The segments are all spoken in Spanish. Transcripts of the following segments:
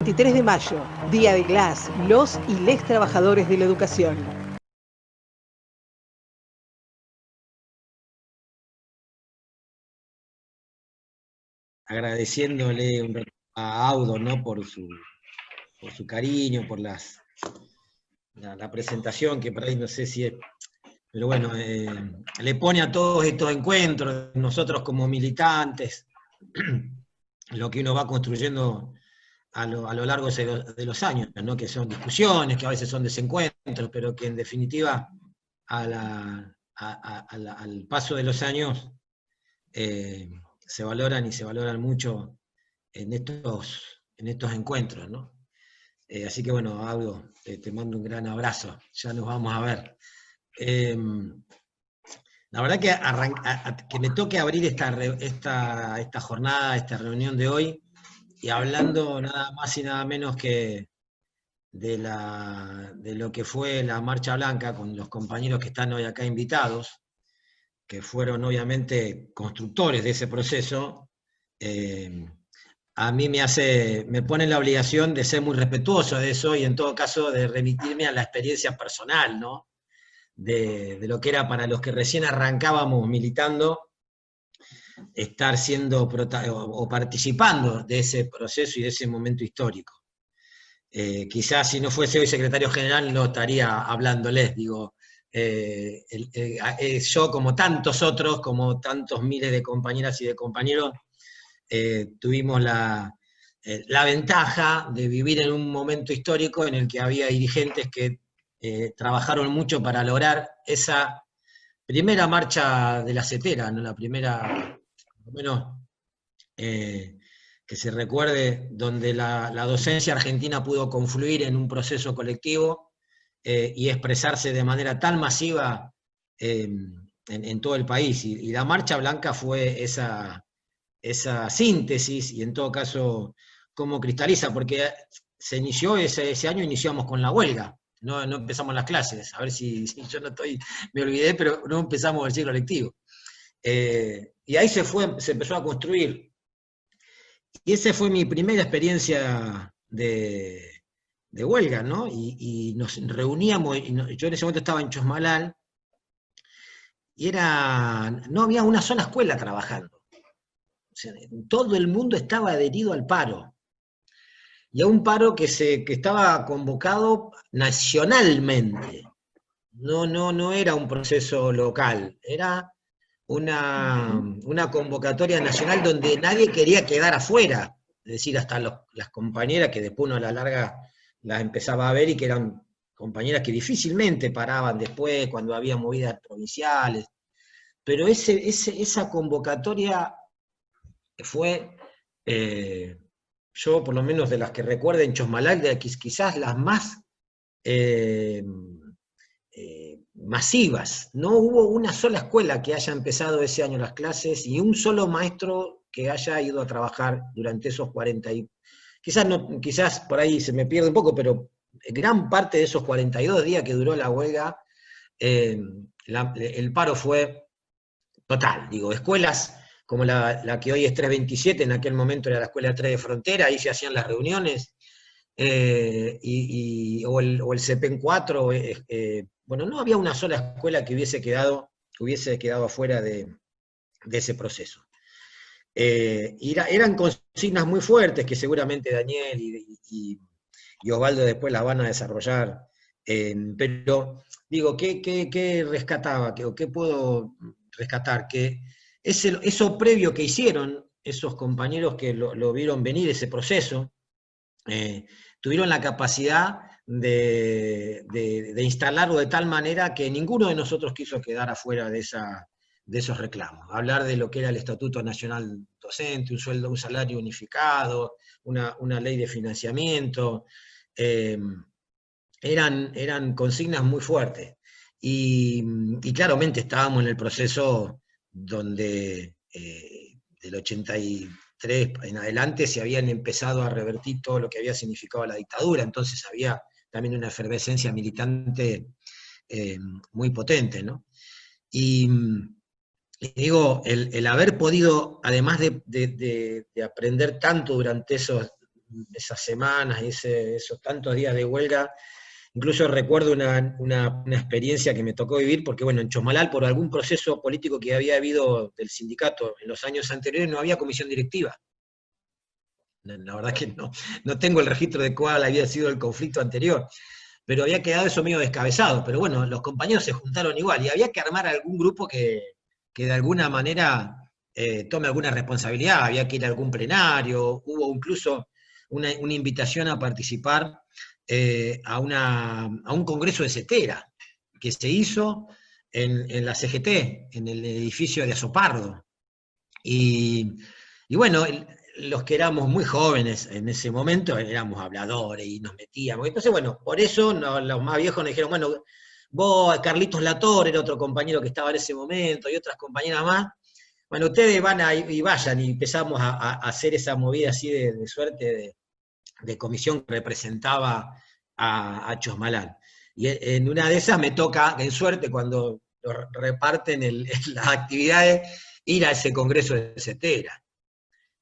23 de mayo, Día de Glass, los y les trabajadores de la educación. Agradeciéndole a Audo, ¿no? por su cariño, por la presentación, que por ahí no sé si es, pero bueno, le pone a todos estos encuentros, nosotros como militantes, lo que uno va construyendo a lo largo de los años, ¿no? Que son discusiones, que a veces son desencuentros, pero que en definitiva al paso de los años se valoran y se valoran mucho en estos encuentros, ¿no? Así que bueno, Audo, te mando un gran abrazo, ya nos vamos a ver. La verdad que me toque abrir esta jornada, esta reunión de hoy, y hablando nada más y nada menos que de lo que fue la Marcha Blanca, con los compañeros que están hoy acá invitados, que fueron obviamente constructores de ese proceso. A mí me pone la obligación de ser muy respetuoso de eso y en todo caso de remitirme a la experiencia personal, ¿no? De lo que era para los que recién arrancábamos militando, estar siendo o participando de ese proceso y de ese momento histórico. Quizás si no fuese hoy secretario general no estaría hablándoles, digo, yo como tantos otros, como tantos miles de compañeras y de compañeros, tuvimos la ventaja de vivir en un momento histórico en el que había dirigentes que trabajaron mucho para lograr esa primera marcha de la CETERA, ¿no? La primera, por lo menos, que se recuerde, donde la docencia argentina pudo confluir en un proceso colectivo y expresarse de manera tan masiva en todo el país. Y la Marcha Blanca fue esa síntesis, y en todo caso, cómo cristaliza, porque se inició ese año, iniciamos con la huelga, no empezamos las clases, a ver si yo no estoy, me olvidé, pero no empezamos el ciclo lectivo. Y ahí se empezó a construir. Y esa fue mi primera experiencia de huelga, ¿no? Y nos reuníamos, yo en ese momento estaba en Chosmalal, y no había una sola escuela trabajando. O sea, todo el mundo estaba adherido al paro. Y a un paro que estaba convocado nacionalmente. No era un proceso local, era una convocatoria nacional donde nadie quería quedar afuera. Es decir, hasta las compañeras que después uno a la larga las empezaba a ver y que eran compañeras que difícilmente paraban después cuando había movidas provinciales. Pero esa convocatoria fue, yo por lo menos de las que recuerdo en Chosmalal, quizás las más masivas. No hubo una sola escuela que haya empezado ese año las clases y un solo maestro que haya ido a trabajar durante esos 40 y... Quizás por ahí se me pierde un poco, pero gran parte de esos 42 días que duró la huelga, el paro fue total. Digo, escuelas como la que hoy es 327, en aquel momento era la escuela 3 de Frontera, ahí se hacían las reuniones, o el CEPEN 4, bueno, no había una sola escuela que hubiese quedado afuera de ese proceso. Eran consignas muy fuertes que seguramente Daniel y Osvaldo después las van a desarrollar, pero digo, ¿qué rescataba? ¿Qué puedo rescatar? Que eso previo que hicieron esos compañeros que lo vieron venir, ese proceso, tuvieron la capacidad de instalarlo de tal manera que ninguno de nosotros quiso quedar afuera de esos reclamos. Hablar de lo que era el Estatuto Nacional Docente, un salario unificado, una ley de financiamiento, eran consignas muy fuertes. Y claramente estábamos en el proceso donde del 83 en adelante se habían empezado a revertir todo lo que había significado la dictadura, entonces había también una efervescencia militante muy potente, ¿no? Y digo, el haber podido, además de aprender tanto durante esos esas semanas, esos tantos días de huelga. Incluso recuerdo una experiencia que me tocó vivir, porque bueno, en Chosmalal, por algún proceso político que había habido del sindicato en los años anteriores, no había comisión directiva. La verdad que no tengo el registro de cuál había sido el conflicto anterior, pero había quedado eso medio descabezado. Pero bueno, los compañeros se juntaron igual, y había que armar algún grupo que de alguna manera tome alguna responsabilidad, había que ir a algún plenario, hubo incluso una invitación a participar a un congreso de CETERA, que se hizo en la CGT, en el edificio de Azopardo. Y bueno, los que éramos muy jóvenes en ese momento éramos habladores y nos metíamos. Entonces, bueno, por eso los más viejos nos dijeron, bueno, vos, Carlitos Lator, era otro compañero que estaba en ese momento, y otras compañeras más, bueno, ustedes van y vayan, y empezamos a hacer esa movida así de suerte de comisión que representaba a Chosmalal. Y en una de esas me toca, en suerte, cuando reparten las actividades, ir a ese congreso de CETERA.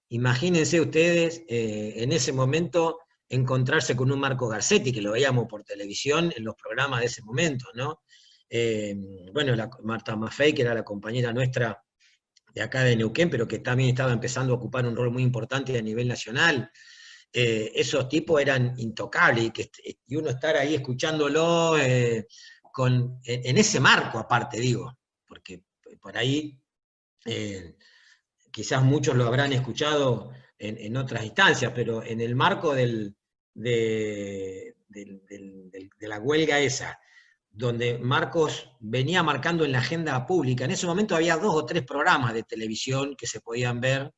Imagínense ustedes, en ese momento, encontrarse con un Marco Garcetti, que lo veíamos por televisión en los programas de ese momento, ¿no? Bueno, Marta Maffei, que era la compañera nuestra de acá de Neuquén, pero que también estaba empezando a ocupar un rol muy importante a nivel nacional. Esos tipos eran intocables, y uno estar ahí escuchándolo en ese marco aparte, digo, porque por ahí quizás muchos lo habrán escuchado en otras instancias, pero en el marco de la huelga esa, donde Marcos venía marcando en la agenda pública, en ese momento había 2 o 3 programas de televisión que se podían ver,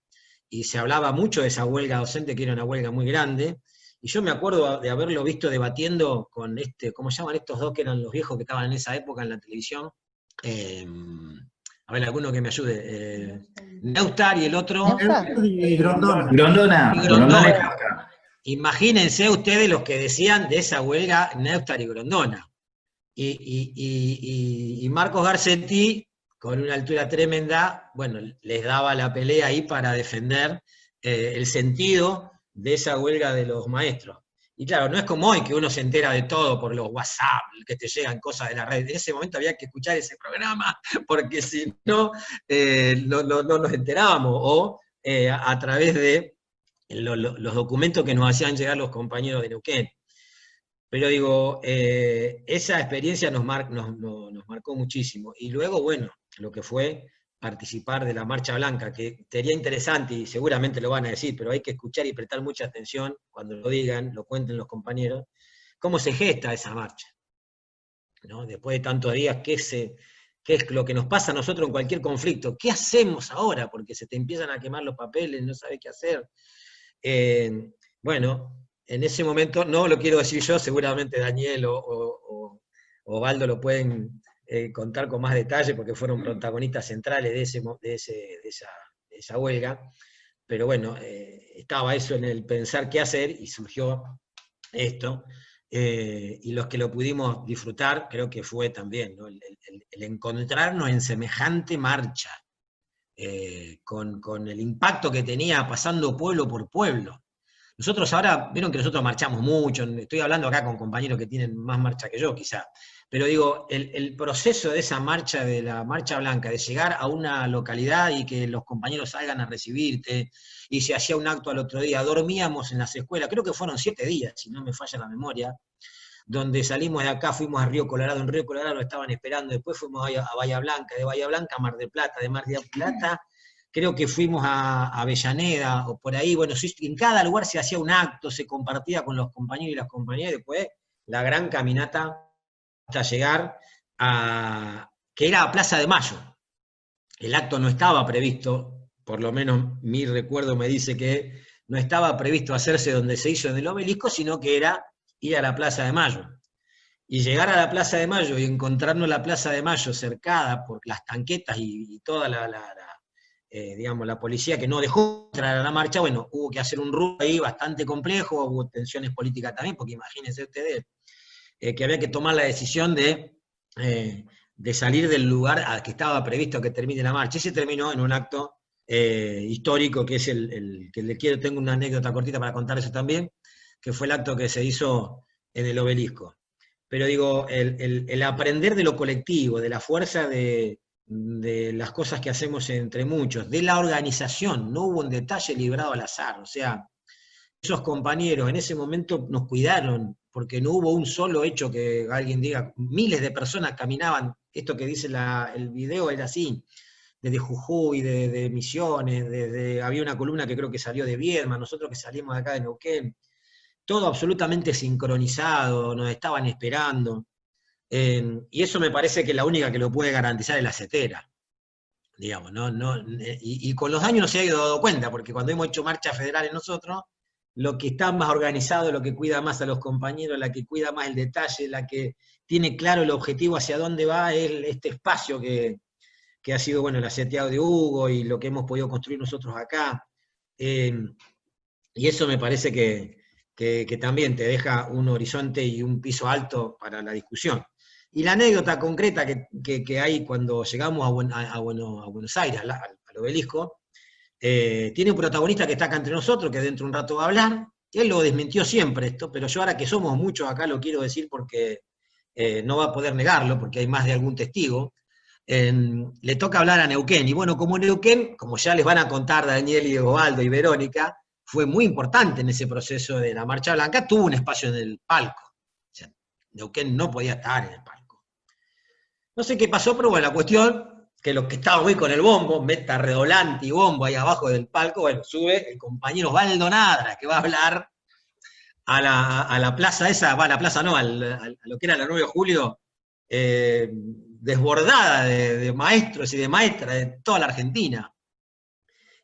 y se hablaba mucho de esa huelga docente, que era una huelga muy grande, y yo me acuerdo de haberlo visto debatiendo con ¿cómo se llaman estos dos que eran los viejos que estaban en esa época en la televisión? A ver, alguno que me ayude. Neustar y el otro. Grondona. Imagínense ustedes los que decían de esa huelga, Neustar y Grondona. Y Marcos Garcetti, con una altura tremenda, bueno, les daba la pelea ahí para defender el sentido de esa huelga de los maestros. Y claro, no es como hoy que uno se entera de todo por los WhatsApp, que te llegan cosas de la red. En ese momento había que escuchar ese programa, porque si no, no nos enterábamos, o a través de los documentos que nos hacían llegar los compañeros de Neuquén. Pero digo, esa experiencia nos marcó muchísimo. Y luego, bueno, lo que fue participar de la Marcha Blanca, que sería interesante, y seguramente lo van a decir, pero hay que escuchar y prestar mucha atención cuando lo digan, lo cuenten los compañeros, cómo se gesta esa marcha, ¿no? Después de tantos días, ¿qué es lo que nos pasa a nosotros en cualquier conflicto? ¿Qué hacemos ahora? Porque se te empiezan a quemar los papeles, no sabes qué hacer. Bueno, en ese momento, no lo quiero decir yo, seguramente Daniel o Osvaldo lo pueden contar con más detalle, porque fueron protagonistas centrales de esa huelga, pero bueno, estaba eso en el pensar qué hacer, y surgió esto, y los que lo pudimos disfrutar, creo que fue también, ¿no? el encontrarnos en semejante marcha, con el impacto que tenía pasando pueblo por pueblo. Nosotros ahora, vieron que nosotros marchamos mucho, estoy hablando acá con compañeros que tienen más marcha que yo quizá, pero digo, el proceso de esa marcha, de la Marcha Blanca, de llegar a una localidad y que los compañeros salgan a recibirte, y se hacía un acto al otro día, dormíamos en las escuelas, creo que fueron 7 días, si no me falla la memoria, donde salimos de acá, fuimos a Río Colorado, en Río Colorado lo estaban esperando, después fuimos a Bahía Blanca, de Bahía Blanca a Mar del Plata, de Mar del Plata creo que fuimos a Avellaneda, o por ahí, bueno, en cada lugar se hacía un acto, se compartía con los compañeros y las compañeras, y después la gran caminata hasta llegar que era a Plaza de Mayo. El acto no estaba previsto, por lo menos mi recuerdo me dice que no estaba previsto hacerse donde se hizo en el Obelisco, sino que era ir a la Plaza de Mayo. Y llegar a la Plaza de Mayo y encontrarnos la Plaza de Mayo cercada por las tanquetas y toda digamos, la policía que no dejó entrar a la marcha, bueno, hubo que hacer un rumbo ahí bastante complejo, hubo tensiones políticas también, porque imagínense ustedes que había que tomar la decisión de salir del lugar al que estaba previsto que termine la marcha, y se terminó en un acto histórico, que es el que tengo una anécdota cortita para contar eso también, que fue el acto que se hizo en el Obelisco. Pero digo, el aprender de lo colectivo, de la fuerza de las cosas que hacemos entre muchos, de la organización, no hubo un detalle librado al azar, o sea, esos compañeros en ese momento nos cuidaron, porque no hubo un solo hecho que alguien diga, miles de personas caminaban, esto que dice el video era así, desde Jujuy, de Misiones, había una columna que creo que salió de Viedma, nosotros que salimos de acá de Neuquén, todo absolutamente sincronizado, nos estaban esperando, y eso me parece que la única que lo puede garantizar es la CETERA, digamos, y con los años no se ha ido dando cuenta, porque cuando hemos hecho marchas federales nosotros, lo que está más organizado, lo que cuida más a los compañeros, la que cuida más el detalle, la que tiene claro el objetivo hacia dónde va, es este espacio que ha sido, bueno, el aseteado de Hugo y lo que hemos podido construir nosotros acá. Y eso me parece que también te deja un horizonte y un piso alto para la discusión. Y la anécdota concreta que hay cuando llegamos a Buenos Aires, al Obelisco, tiene un protagonista que está acá entre nosotros, que dentro de un rato va a hablar. Él lo desmintió siempre esto, pero yo ahora que somos muchos acá lo quiero decir porque no va a poder negarlo, porque hay más de algún testigo. Le toca hablar a Neuquén. Y bueno, como Neuquén, como ya les van a contar Daniel y Egobaldo y Verónica, fue muy importante en ese proceso de la Marcha Blanca, tuvo un espacio en el palco. O sea, Neuquén no podía estar en el palco. No sé qué pasó, pero bueno, la cuestión, que los que estaban hoy con el bombo, meta redolante y bombo ahí abajo del palco, bueno, sube el compañero Osvaldo Nadra, que va a hablar a la plaza esa, va a la plaza no, a lo que era la 9 de julio, desbordada de maestros y de maestras de toda la Argentina.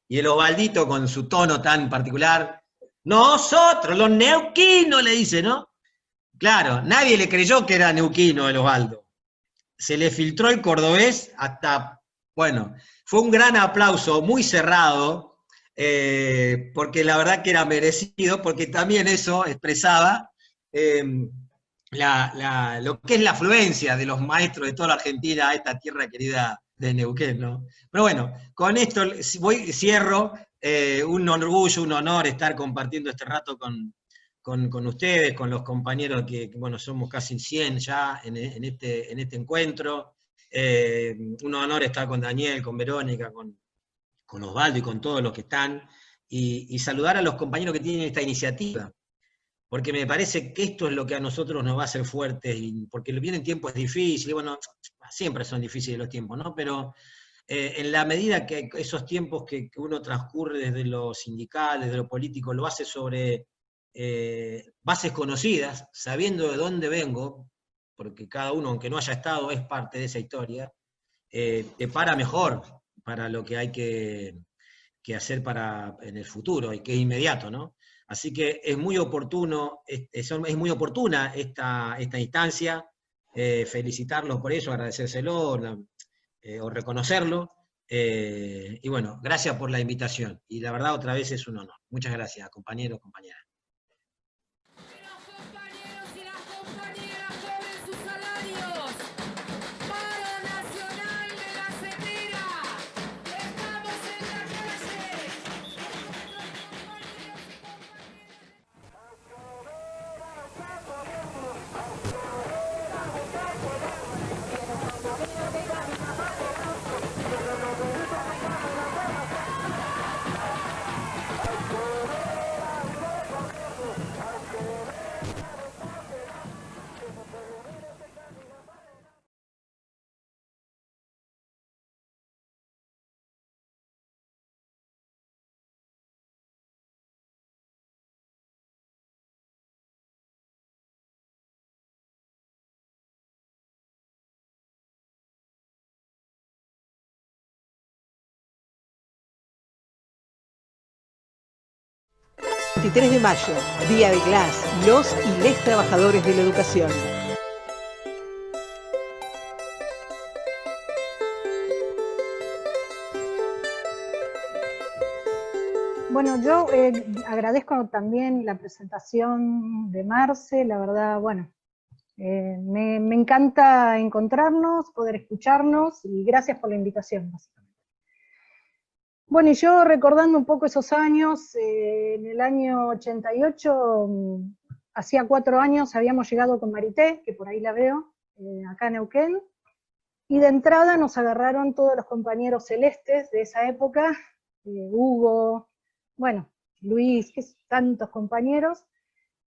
Y el Osvaldito con su tono tan particular, nosotros, los neuquinos, le dice, ¿no? Claro, nadie le creyó que era neuquino el Osvaldo. Se le filtró el cordobés hasta, bueno, fue un gran aplauso, muy cerrado, porque la verdad que era merecido, porque también eso expresaba lo que es la afluencia de los maestros de toda la Argentina a esta tierra querida de Neuquén, ¿no? Pero bueno, con esto cierro, un orgullo, un honor estar compartiendo este rato con ustedes, con los compañeros que, bueno, somos casi 100 ya en este encuentro. Un honor estar con Daniel, con Verónica, con Osvaldo y con todos los que están, y saludar a los compañeros que tienen esta iniciativa, porque me parece que esto es lo que a nosotros nos va a hacer fuertes, porque vienen tiempos difíciles, bueno, siempre son difíciles los tiempos, ¿no? Pero en la medida que esos tiempos que uno transcurre desde lo sindical, desde lo político, lo hace sobre bases conocidas, sabiendo de dónde vengo, porque cada uno, aunque no haya estado, es parte de esa historia, te para mejor para lo que hay que hacer en el futuro, y que es inmediato, ¿no? Así que es muy oportuno, es muy oportuna esta instancia, felicitarlos por eso, agradecérselo o reconocerlo, y bueno, gracias por la invitación, y la verdad otra vez es un honor. Muchas gracias, compañeros, compañeras. El 23 de mayo, Día de Glass, los y les trabajadores de la educación. Bueno, yo agradezco también la presentación de Marce, la verdad, bueno, me encanta encontrarnos, poder escucharnos, y gracias por la invitación, básicamente. Bueno, y yo recordando un poco esos años, en el año 88, hacía 4 años habíamos llegado con Marité, que por ahí la veo, acá en Neuquén, y de entrada nos agarraron todos los compañeros celestes de esa época, Hugo, bueno, Luis, que tantos compañeros,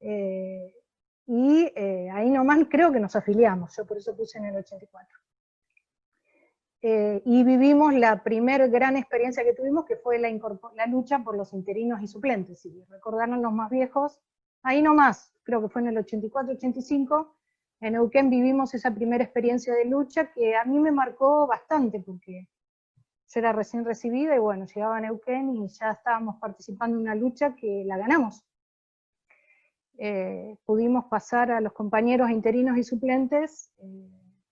y ahí nomás creo que nos afiliamos, yo por eso puse en el 84. Y vivimos la primer gran experiencia que tuvimos, que fue la lucha por los interinos y suplentes. Si recordaron los más viejos, ahí nomás, creo que fue en el 84-85, en Neuquén vivimos esa primera experiencia de lucha que a mí me marcó bastante, porque yo era recién recibida y bueno, llegaba a Neuquén y ya estábamos participando en una lucha que la ganamos. Pudimos pasar a los compañeros interinos y suplentes,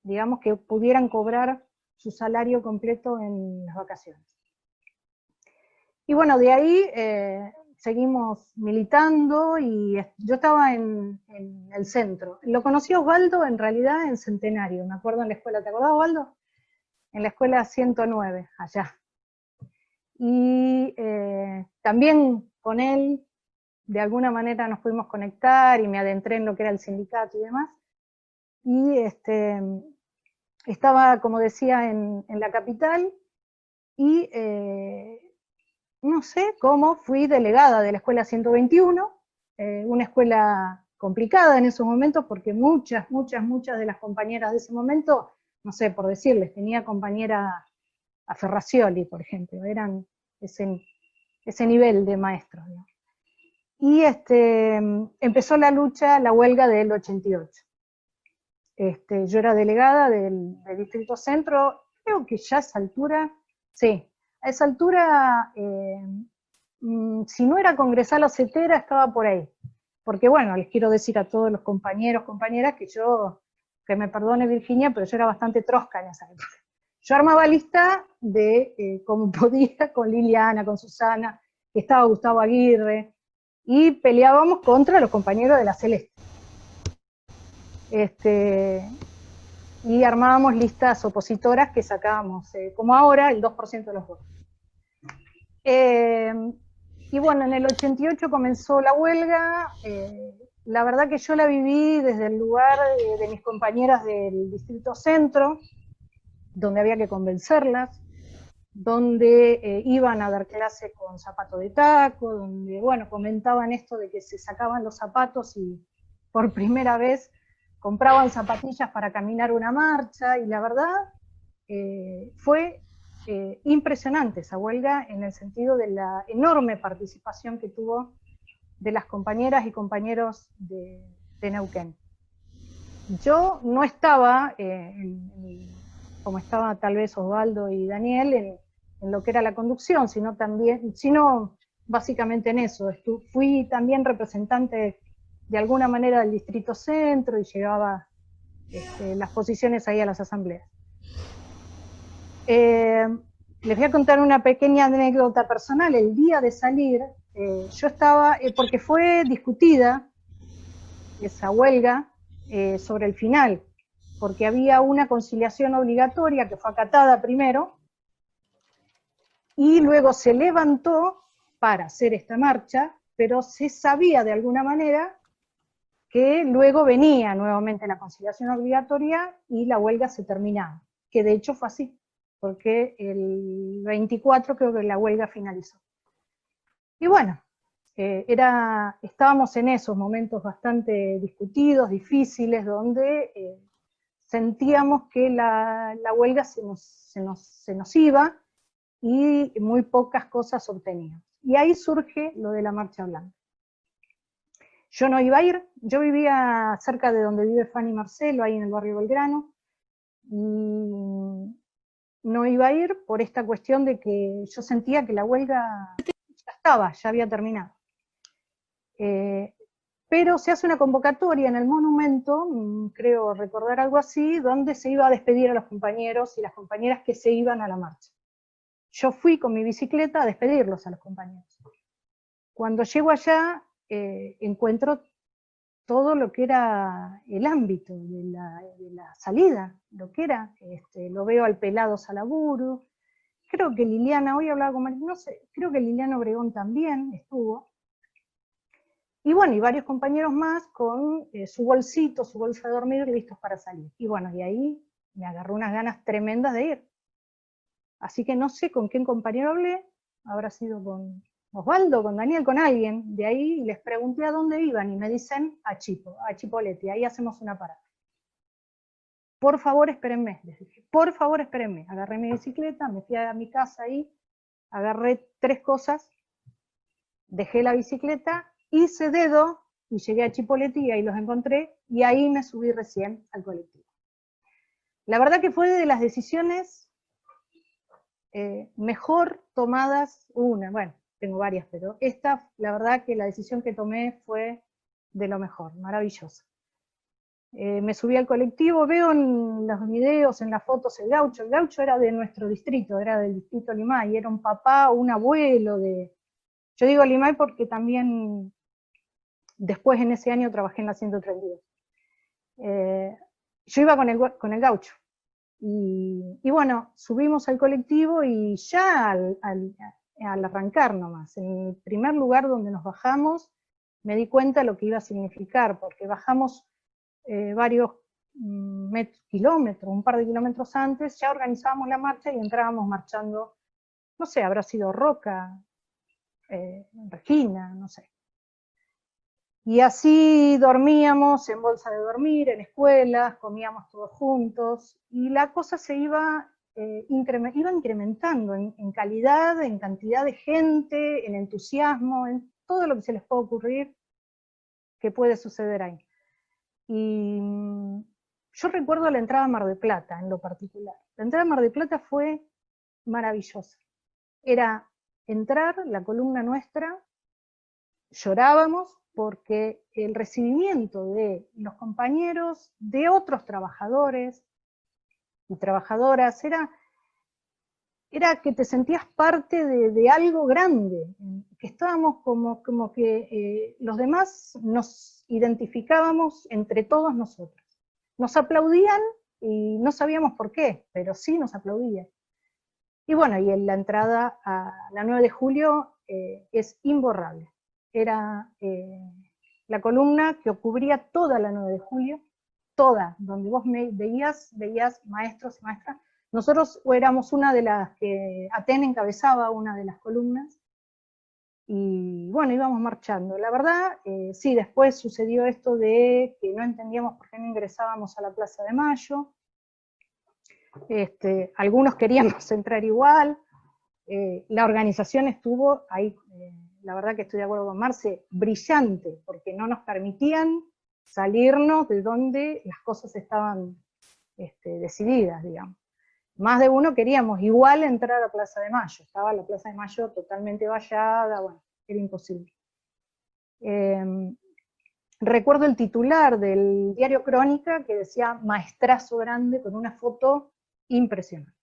digamos que pudieran cobrar su salario completo en las vacaciones. Y bueno, de ahí seguimos militando y yo estaba en el centro. Lo conocí a Osvaldo en realidad en Centenario, me acuerdo en la escuela, ¿te acordás, Osvaldo? En la escuela 109, allá. Y también con él, de alguna manera nos pudimos conectar y me adentré en lo que era el sindicato y demás. Y estaba, como decía, en la capital y no sé cómo fui delegada de la escuela 121, una escuela complicada en esos momentos porque muchas de las compañeras de ese momento, no sé, por decirles, tenía compañera a Ferracioli, por ejemplo, eran ese nivel de maestros, ¿no? Y empezó la lucha, la huelga del 88. Yo era delegada del Distrito Centro, creo que ya a esa altura, sí, a esa altura, si no era congresal o cetera, estaba por ahí. Porque bueno, les quiero decir a todos los compañeros, compañeras, que me perdone Virginia, pero yo era bastante trosca en esa época. Yo armaba lista de como podía, con Liliana, con Susana, que estaba Gustavo Aguirre, y peleábamos contra los compañeros de la Celeste. Y armábamos listas opositoras que sacábamos, como ahora, el 2% de los votos. Y bueno, en el 88 comenzó la huelga, la verdad que yo la viví desde el lugar de mis compañeras del Distrito Centro, donde había que convencerlas, donde iban a dar clase con zapato de taco, donde, bueno, comentaban esto de que se sacaban los zapatos y por primera vez compraban zapatillas para caminar una marcha, y la verdad fue impresionante esa huelga en el sentido de la enorme participación que tuvo de las compañeras y compañeros de Neuquén. Yo no estaba, como estaba tal vez Osvaldo y Daniel, en lo que era la conducción, sino básicamente en eso. Fui también representante de alguna manera del Distrito Centro y llevaba las posiciones ahí a las asambleas. Les voy a contar una pequeña anécdota personal. El día de salir, yo estaba, porque fue discutida esa huelga sobre el final, porque había una conciliación obligatoria que fue acatada primero, y luego se levantó para hacer esta marcha, pero se sabía de alguna manera que luego venía nuevamente la conciliación obligatoria y la huelga se terminaba, que de hecho fue así, porque el 24 creo que la huelga finalizó. Y bueno, estábamos en esos momentos bastante discutidos, difíciles, donde sentíamos que la huelga se nos iba y muy pocas cosas obteníamos. Y ahí surge lo de la Marcha Blanca. Yo no iba a ir, yo vivía cerca de donde vive Fanny Marcelo, ahí en el barrio Belgrano, y no iba a ir por esta cuestión de que yo sentía que la huelga ya había terminado. Pero se hace una convocatoria en el monumento, creo recordar algo así, donde se iba a despedir a los compañeros y las compañeras que se iban a la marcha. Yo fui con mi bicicleta a despedirlos a los compañeros. Cuando llego allá, encuentro todo lo que era el ámbito de la salida, lo que era, lo veo al pelado Salaburu, creo que Liliana, hoy hablaba con María, no sé, creo que Liliana Obregón también estuvo. Y bueno, y varios compañeros más con su bolsito, su bolsa de dormir, listos para salir. Y bueno, y ahí me agarró unas ganas tremendas de ir. Así que no sé con qué compañero hablé, habrá sido con Osvaldo, con Daniel, con alguien. De ahí les pregunté a dónde iban y me dicen a Chipoleti, ahí hacemos una parada. Por favor, espérenme, les dije, por favor, espérenme. Agarré mi bicicleta, me fui a mi casa ahí, agarré 3 cosas, dejé la bicicleta, hice dedo y llegué a Chipoleti y ahí los encontré y ahí me subí recién al colectivo. La verdad que fue de las decisiones mejor tomadas, bueno, tengo varias, pero esta, la verdad que la decisión que tomé fue de lo mejor, maravillosa. Me subí al colectivo, veo en los videos, en las fotos el gaucho era de nuestro distrito, era del distrito Limay, era un papá o un abuelo de... Yo digo Limay porque también después en ese año trabajé en la 132. Yo iba con el gaucho, y bueno, subimos al colectivo y ya al arrancar nomás, en el primer lugar donde nos bajamos, me di cuenta de lo que iba a significar, porque bajamos varios kilómetros, un par de kilómetros antes, ya organizábamos la marcha y entrábamos marchando, no sé, habrá sido Roca, Regina, no sé. Y así dormíamos en bolsa de dormir, en escuelas, comíamos todos juntos, y la cosa se iba incrementando en calidad, en cantidad de gente, en entusiasmo, en todo lo que se les puede ocurrir que puede suceder ahí. Y yo recuerdo la entrada a Mar del Plata, en lo particular. La entrada a Mar del Plata fue maravillosa. Era entrar, la columna nuestra, llorábamos porque el recibimiento de los compañeros, de otros trabajadores y trabajadoras, era que te sentías parte de algo grande, que estábamos como que los demás nos identificábamos entre todos nosotros. Nos aplaudían y no sabíamos por qué, pero sí nos aplaudían. Y bueno, y en la entrada a la 9 de julio es imborrable. Era la columna que cubría toda la 9 de julio, toda, donde vos veías maestros y maestras. Nosotros éramos una de las que Aten encabezaba una de las columnas, y bueno, íbamos marchando. La verdad, sí, después sucedió esto de que no entendíamos por qué no ingresábamos a la Plaza de Mayo. Algunos queríamos entrar igual. La organización estuvo ahí, la verdad que estoy de acuerdo con Marce, brillante, porque no nos permitían salirnos de donde las cosas estaban decididas, digamos. Más de uno queríamos igual entrar a Plaza de Mayo, estaba la Plaza de Mayo totalmente vallada, bueno, era imposible. Recuerdo el titular del diario Crónica que decía maestrazo grande con una foto impresionante.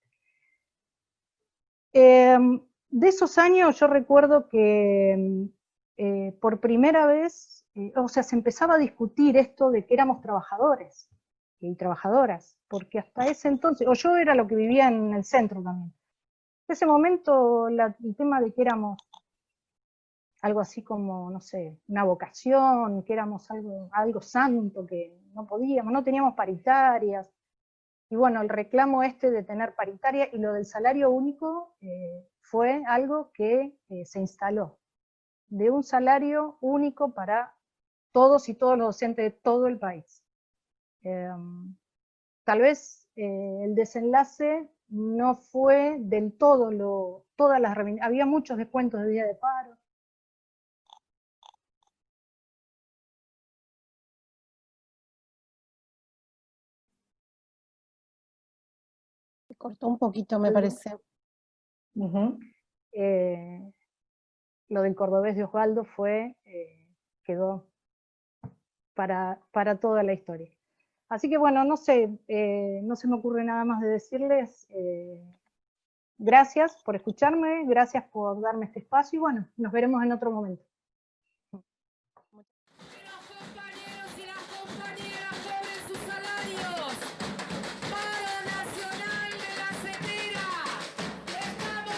De esos años yo recuerdo que por primera vez, o sea, se empezaba a discutir esto de que éramos trabajadores y trabajadoras, porque hasta ese entonces, o yo era lo que vivía en el centro también. En ese momento el tema de que éramos algo así como, no sé, una vocación, que éramos algo santo, que no podíamos, no teníamos paritarias. Y bueno, el reclamo de tener paritaria y lo del salario único fue algo que se instaló, de un salario único para todos y todos los docentes de todo el país. Tal vez el desenlace no fue del todo había muchos descuentos de día de paro. Se cortó un poquito, me parece. Lo del cordobés de Osvaldo quedó para toda la historia. Así que bueno, no sé, no se me ocurre nada más de decirles. Gracias por escucharme, gracias por darme este espacio, y bueno, nos veremos en otro momento. Paro nacional de la CETERA. Estamos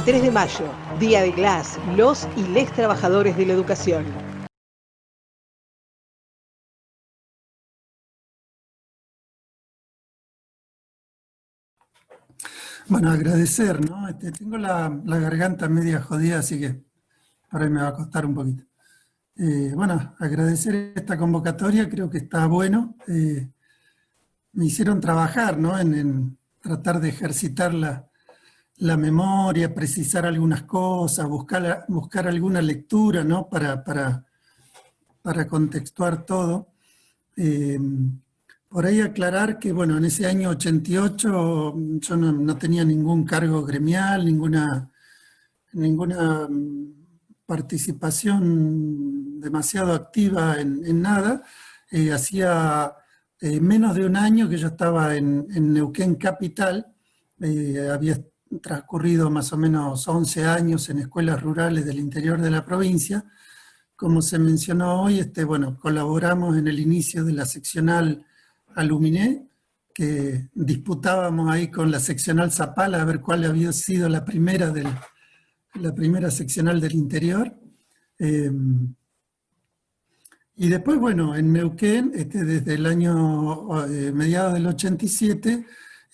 23 de mayo, Día de Glass, los y les trabajadores de la educación. Bueno, agradecer, ¿no? Tengo la garganta media jodida, así que por ahí me va a costar un poquito. Bueno, agradecer esta convocatoria, creo que está bueno. Me hicieron trabajar, ¿no? En tratar de ejercitar la memoria, precisar algunas cosas, buscar alguna lectura, ¿no? Para contextuar todo. Por ahí aclarar que, bueno, en ese año 88 yo no tenía ningún cargo gremial, ninguna participación demasiado activa en nada. Hacía menos de un año que yo estaba en Neuquén Capital. Había transcurrido más o menos 11 años en escuelas rurales del interior de la provincia. Como se mencionó hoy, bueno, colaboramos en el inicio de la seccional Aluminé, que disputábamos ahí con la seccional Zapala a ver cuál había sido la primera seccional del interior. Y después, bueno, en Neuquén, desde el año mediados del 87,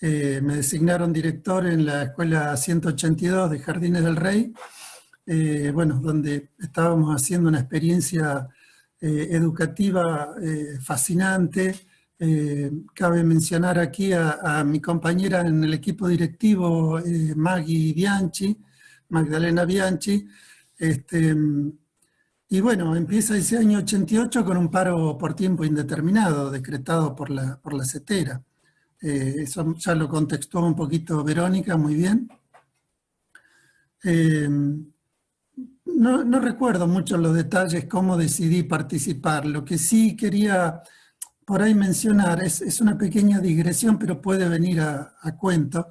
me designaron director en la escuela 182 de Jardines del Rey, bueno, donde estábamos haciendo una experiencia educativa fascinante. Cabe mencionar aquí a mi compañera en el equipo directivo, Magdalena Bianchi. Y bueno, empieza ese año 88 con un paro por tiempo indeterminado, decretado por la CETERA. Eso ya lo contextuó un poquito Verónica, muy bien. No recuerdo mucho los detalles, cómo decidí participar. Lo que sí quería por ahí mencionar, es una pequeña digresión, pero puede venir a cuento,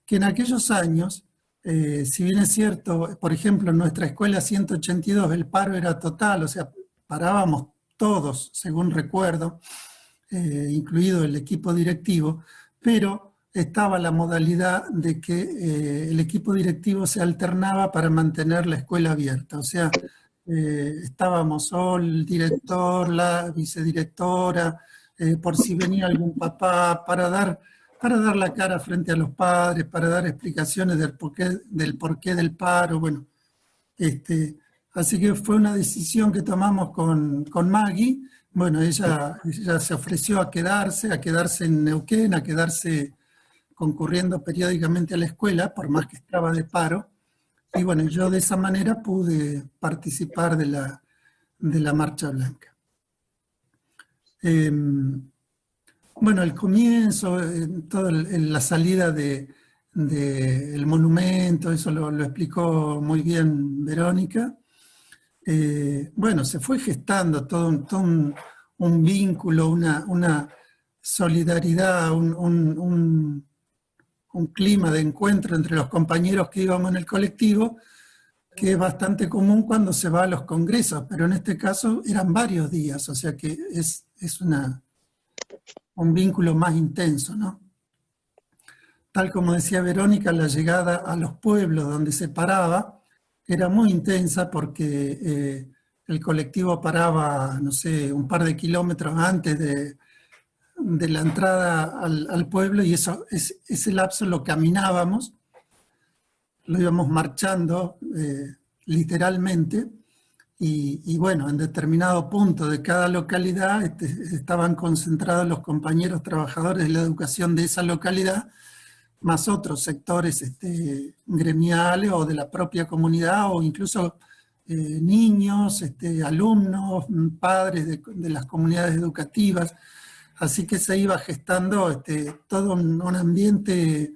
que en aquellos años, si bien es cierto, por ejemplo, en nuestra escuela 182 el paro era total, o sea, parábamos todos, según recuerdo, incluido el equipo directivo, pero estaba la modalidad de que el equipo directivo se alternaba para mantener la escuela abierta, o sea, estábamos el director, la vicedirectora, por si venía algún papá, para dar la cara frente a los padres, para dar explicaciones del porqué del paro. Bueno, así que fue una decisión que tomamos con Maggie. Bueno, ella se ofreció a quedarse en Neuquén, a quedarse concurriendo periódicamente a la escuela, por más que estaba de paro. Y bueno, yo de esa manera pude participar de la Marcha Blanca. Bueno, el comienzo, toda la salida del monumento, eso lo explicó muy bien Verónica. Bueno, se fue gestando todo un vínculo, una solidaridad, un clima de encuentro entre los compañeros que íbamos en el colectivo, que es bastante común cuando se va a los congresos, pero en este caso eran varios días, o sea que es un vínculo más intenso, ¿no? Tal como decía Verónica, la llegada a los pueblos donde se paraba era muy intensa porque el colectivo paraba, no sé, un par de kilómetros antes de la entrada al pueblo, y ese lapso lo caminábamos, lo íbamos marchando literalmente, y bueno, en determinado punto de cada localidad estaban concentrados los compañeros trabajadores de la educación de esa localidad, más otros sectores gremiales o de la propia comunidad, o incluso niños, alumnos, padres de las comunidades educativas. Así que se iba gestando todo un ambiente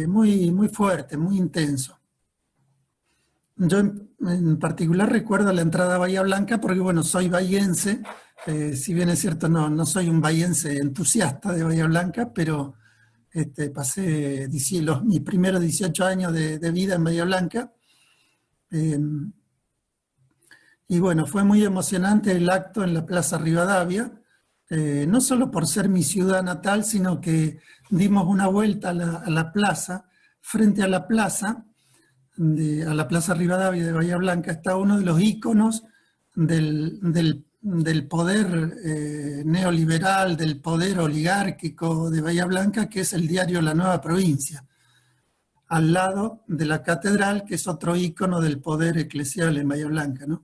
muy, muy fuerte, muy intenso. Yo en particular recuerdo la entrada a Bahía Blanca porque, bueno, soy bahiense, si bien es cierto, no soy un bahiense entusiasta de Bahía Blanca, pero pasé mis primeros 18 años de vida en Bahía Blanca. Y bueno, fue muy emocionante el acto en la Plaza Rivadavia, no solo por ser mi ciudad natal, sino que dimos una vuelta a la plaza. Frente a la plaza a la Plaza Rivadavia de Bahía Blanca, está uno de los íconos del poder neoliberal, del poder oligárquico de Bahía Blanca, que es el diario La Nueva Provincia, al lado de la catedral, que es otro ícono del poder eclesial en Bahía Blanca, ¿no?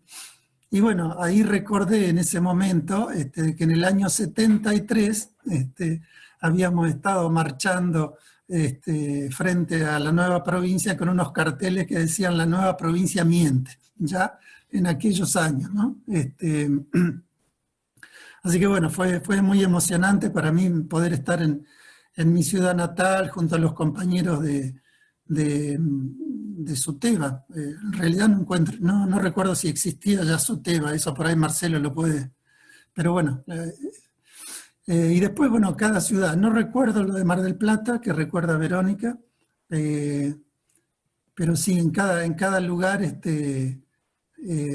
Y bueno, ahí recordé en ese momento que en el año 73 habíamos estado marchando frente a la Nueva Provincia con unos carteles que decían "La Nueva Provincia miente", ya en aquellos años, ¿no? Así que bueno, fue muy emocionante para mí poder estar en mi ciudad natal junto a los compañeros de SUTEBA. En realidad no recuerdo si existía ya SUTEBA, eso por ahí Marcelo lo puede, pero bueno. Y después, bueno, cada ciudad, no recuerdo lo de Mar del Plata, que recuerda Verónica, pero sí, en cada lugar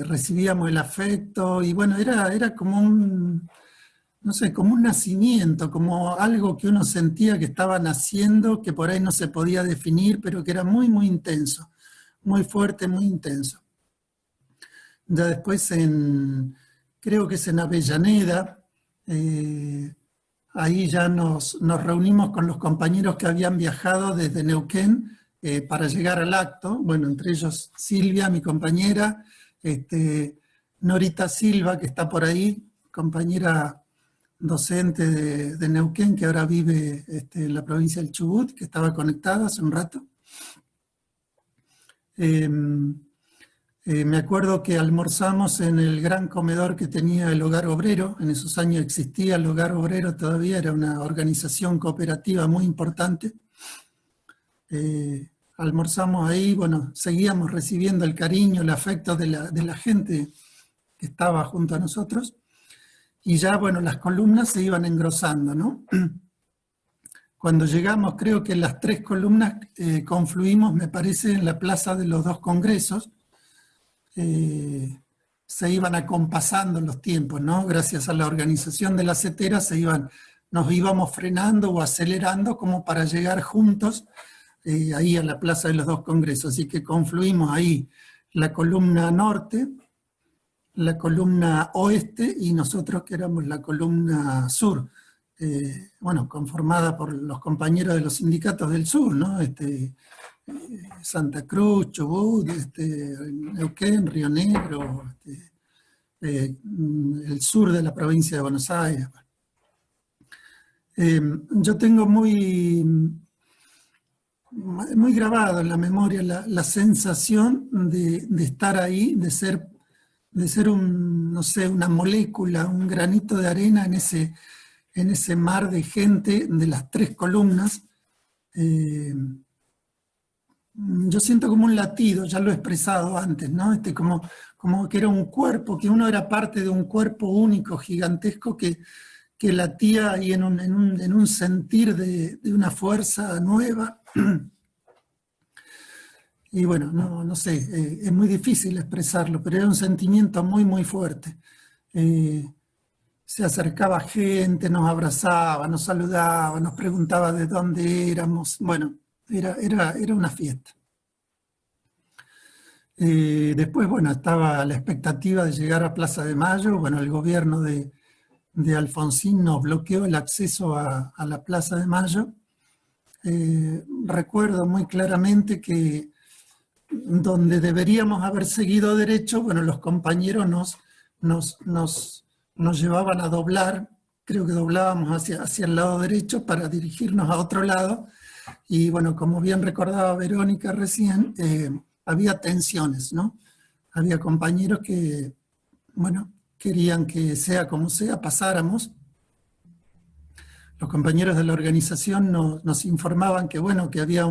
recibíamos el afecto, y bueno, era como no sé, como un nacimiento, como algo que uno sentía que estaba naciendo, que por ahí no se podía definir, pero que era muy, muy intenso, muy fuerte, muy intenso. Ya después creo que es en Avellaneda, ahí ya nos reunimos con los compañeros que habían viajado desde Neuquén para llegar al acto, bueno, entre ellos Silvia, mi compañera, Norita Silva, que está por ahí, compañera docente de Neuquén, que ahora vive en la provincia del Chubut, que estaba conectada hace un rato. Me acuerdo que almorzamos en el gran comedor que tenía el Hogar Obrero. En esos años existía el Hogar Obrero todavía, era una organización cooperativa muy importante. Almorzamos ahí, bueno, seguíamos recibiendo el cariño, el afecto de la gente que estaba junto a nosotros. Y ya, bueno, las columnas se iban engrosando, ¿no? Cuando llegamos, creo que las 3 columnas confluimos, me parece, en la Plaza de los 2 Congresos. Se iban acompasando los tiempos, ¿no? Gracias a la organización de la CETERA nos íbamos frenando o acelerando como para llegar juntos ahí a la Plaza de los 2 Congresos. Así que confluimos ahí la columna norte, la columna oeste y nosotros que éramos la columna sur, bueno, conformada por los compañeros de los sindicatos del sur, ¿no? Santa Cruz, Chubut, Neuquén, Río Negro, el sur de la provincia de Buenos Aires. Yo tengo muy grabado en la memoria la sensación de estar ahí, de ser no sé, una molécula, un granito de arena en ese mar de gente de las 3 columnas. Yo siento como un latido, ya lo he expresado antes, ¿no? Como que era un cuerpo, que uno era parte de un cuerpo único, gigantesco, que latía ahí en un sentir de una fuerza nueva. Y bueno, no sé, es muy difícil expresarlo, pero era un sentimiento muy, muy fuerte. Se acercaba gente, nos abrazaba, nos saludaba, nos preguntaba de dónde éramos. Bueno, era una fiesta. Después, bueno, estaba la expectativa de llegar a Plaza de Mayo. Bueno, el gobierno de Alfonsín nos bloqueó el acceso a la Plaza de Mayo. Recuerdo muy claramente que donde deberíamos haber seguido derecho, bueno, los compañeros nos llevaban a doblar, creo que doblábamos hacia el lado derecho para dirigirnos a otro lado, y bueno, como bien recordaba Verónica recién, había tensiones, ¿no? Había compañeros que, bueno, querían que sea como sea, pasáramos. Los compañeros de la organización nos informaban que, bueno, que había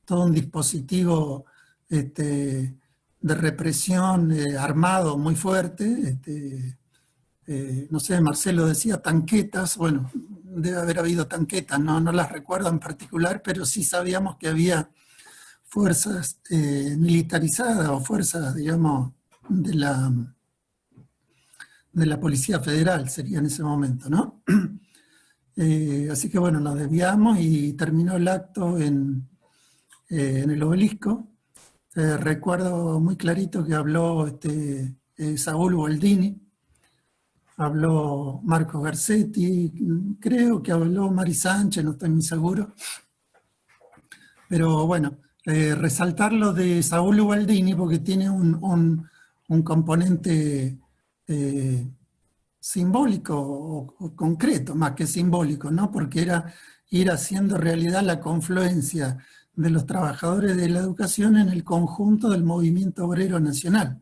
todo un dispositivo de represión armado muy fuerte. No sé, Marcelo decía tanquetas, bueno, debe haber habido tanquetas, no las recuerdo en particular, pero sí sabíamos que había fuerzas militarizadas o fuerzas, digamos, de la Policía Federal, sería en ese momento, ¿no? Así que bueno, nos desviamos y terminó el acto en el Obelisco. Recuerdo muy clarito que habló Saúl Gualdini, habló Marco Garcetti, creo que habló Mari Sánchez, no estoy muy seguro. Pero bueno, resaltar lo de Saúl Gualdini porque tiene un componente simbólico o concreto, más que simbólico, ¿no? Porque era ir haciendo realidad la confluencia de los trabajadores de la educación en el conjunto del movimiento obrero nacional.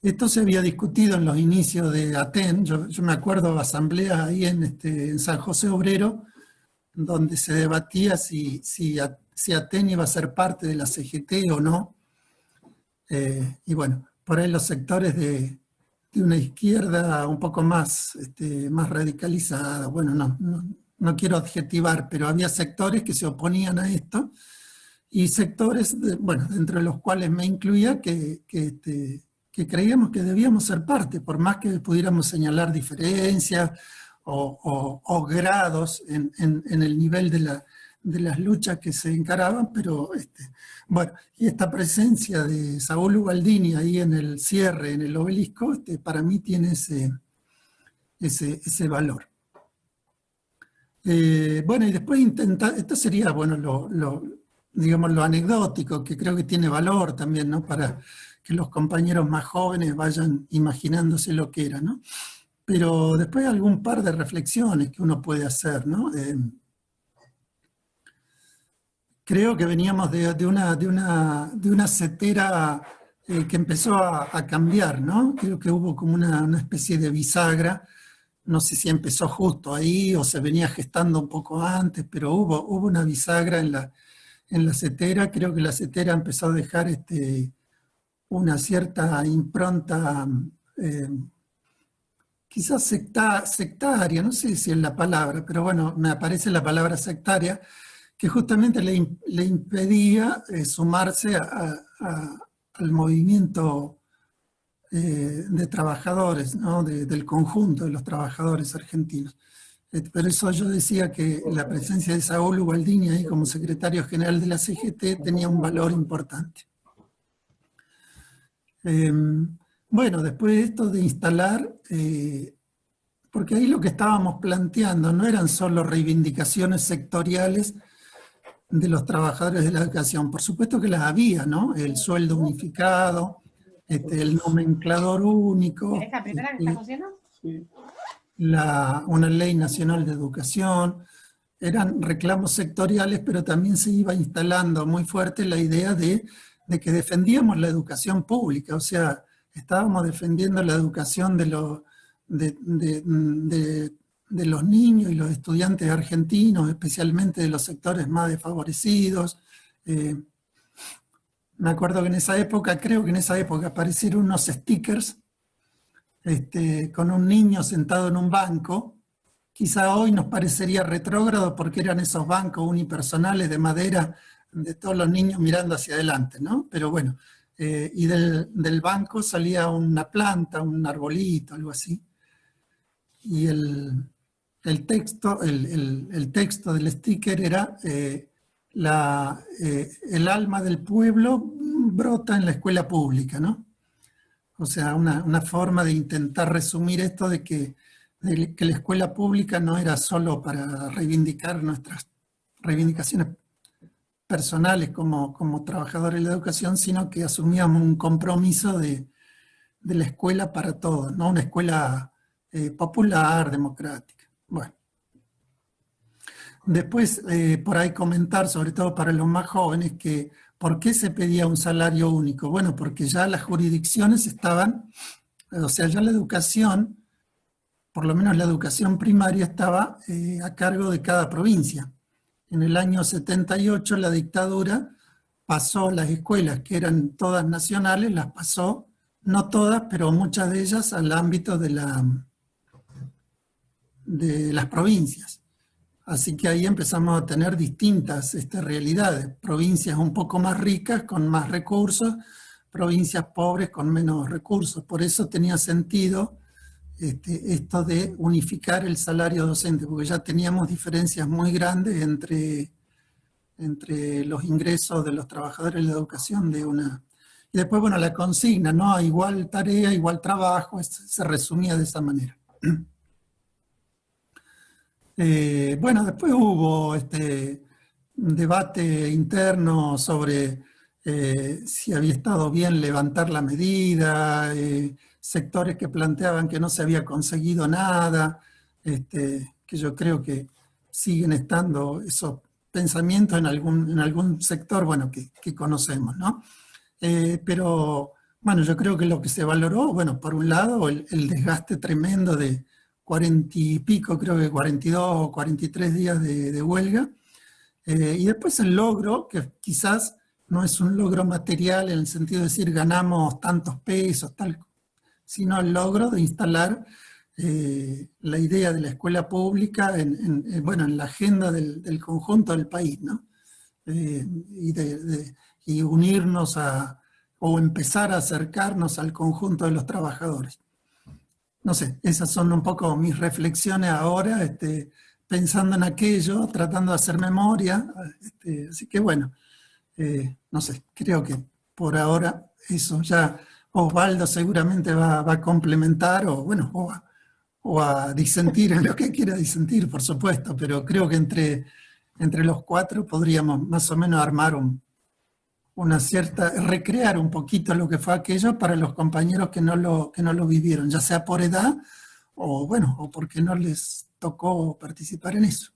Esto se había discutido en los inicios de ATEN, yo me acuerdo de asambleas ahí en San José Obrero, donde se debatía si ATEN iba a ser parte de la CGT o no. Y bueno, por ahí los sectores de una izquierda un poco más radicalizada, bueno, no quiero adjetivar, pero había sectores que se oponían a esto, y sectores, bueno, dentro de los cuales me incluía, que creíamos que debíamos ser parte, por más que pudiéramos señalar diferencias o grados en el nivel de las luchas que se encaraban, pero bueno, y esta presencia de Saúl Gualdini ahí en el cierre, en el obelisco, para mí tiene ese valor. Bueno, y después intentar, esto sería, bueno, digamos, lo anecdótico, que creo que tiene valor también, ¿no? Para que los compañeros más jóvenes vayan imaginándose lo que era, ¿no? Pero después algún par de reflexiones que uno puede hacer, ¿no? Creo que veníamos de una setera que empezó a cambiar, ¿no? Creo que hubo como una especie de bisagra, no sé si empezó justo ahí o se venía gestando un poco antes, pero hubo una bisagra en la setera. Creo que la setera empezó a dejar una cierta impronta, quizás sectaria, no sé si es la palabra, pero bueno, me aparece la palabra sectaria, que justamente le impedía sumarse al movimiento de trabajadores, ¿no? Del conjunto de los trabajadores argentinos. Por eso yo decía que la presencia de Saúl Gualdini ahí como secretario general de la CGT tenía un valor importante. Bueno, después de esto de instalar, porque ahí lo que estábamos planteando no eran solo reivindicaciones sectoriales de los trabajadores de la educación, por supuesto que las había, ¿no? El sueldo unificado, el nomenclador único, ¿Es la primera que estás haciendo? Sí. Una ley nacional de educación, eran reclamos sectoriales, pero también se iba instalando muy fuerte la idea de que defendíamos la educación pública, o sea, estábamos defendiendo la educación de los niños y los estudiantes argentinos, especialmente de los sectores más desfavorecidos. Me acuerdo que creo que en esa época aparecieron unos stickers con un niño sentado en un banco. Quizá hoy nos parecería retrógrado porque eran esos bancos unipersonales de madera de todos los niños mirando hacia adelante, ¿no? Pero bueno, y del banco salía una planta, un arbolito, algo así. Y el texto del sticker era el alma del pueblo brota en la escuela pública, ¿no? O sea, una forma de intentar resumir esto de que la escuela pública no era solo para reivindicar nuestras reivindicaciones personales como trabajadores de la educación, sino que asumíamos un compromiso de la escuela para todos, ¿no? Una escuela popular, democrática. Bueno. Después, por ahí comentar, sobre todo para los más jóvenes, que ¿por qué se pedía un salario único? Bueno, porque ya las jurisdicciones estaban, o sea, ya la educación, por lo menos la educación primaria, estaba a cargo de cada provincia. En el año 78 la dictadura pasó las escuelas, que eran todas nacionales, las pasó, no todas, pero muchas de ellas al ámbito de las provincias. Así que ahí empezamos a tener distintas realidades, provincias un poco más ricas con más recursos, provincias pobres con menos recursos. Por eso tenía sentido esto de unificar el salario docente, porque ya teníamos diferencias muy grandes entre entre los ingresos de los trabajadores de la educación de una... Y después, bueno, la consigna, ¿no? Igual tarea, igual trabajo, se resumía de esa manera. Bueno, después hubo un debate interno sobre si había estado bien levantar la medida, sectores que planteaban que no se había conseguido nada, que yo creo que siguen estando esos pensamientos en algún sector, bueno, que conocemos, ¿no? Pero, bueno, yo creo que lo que se valoró, bueno, por un lado, el desgaste tremendo de 40 y pico, creo que 42 o 43 días de huelga, y después el logro, que quizás no es un logro material en el sentido de decir ganamos tantos pesos, tal, sino el logro de instalar la idea de la escuela pública bueno, en la agenda del conjunto del país, ¿no? Y unirnos o empezar a acercarnos al conjunto de los trabajadores. No sé, esas son un poco mis reflexiones ahora, pensando en aquello, tratando de hacer memoria, así que bueno, no sé, creo que por ahora eso ya Osvaldo seguramente va a complementar o a disentir en lo que quiera disentir, por supuesto, pero creo que entre los cuatro podríamos más o menos armar recrear un poquito lo que fue aquello para los compañeros que no lo vivieron, ya sea por edad o bueno, o porque no les tocó participar en eso.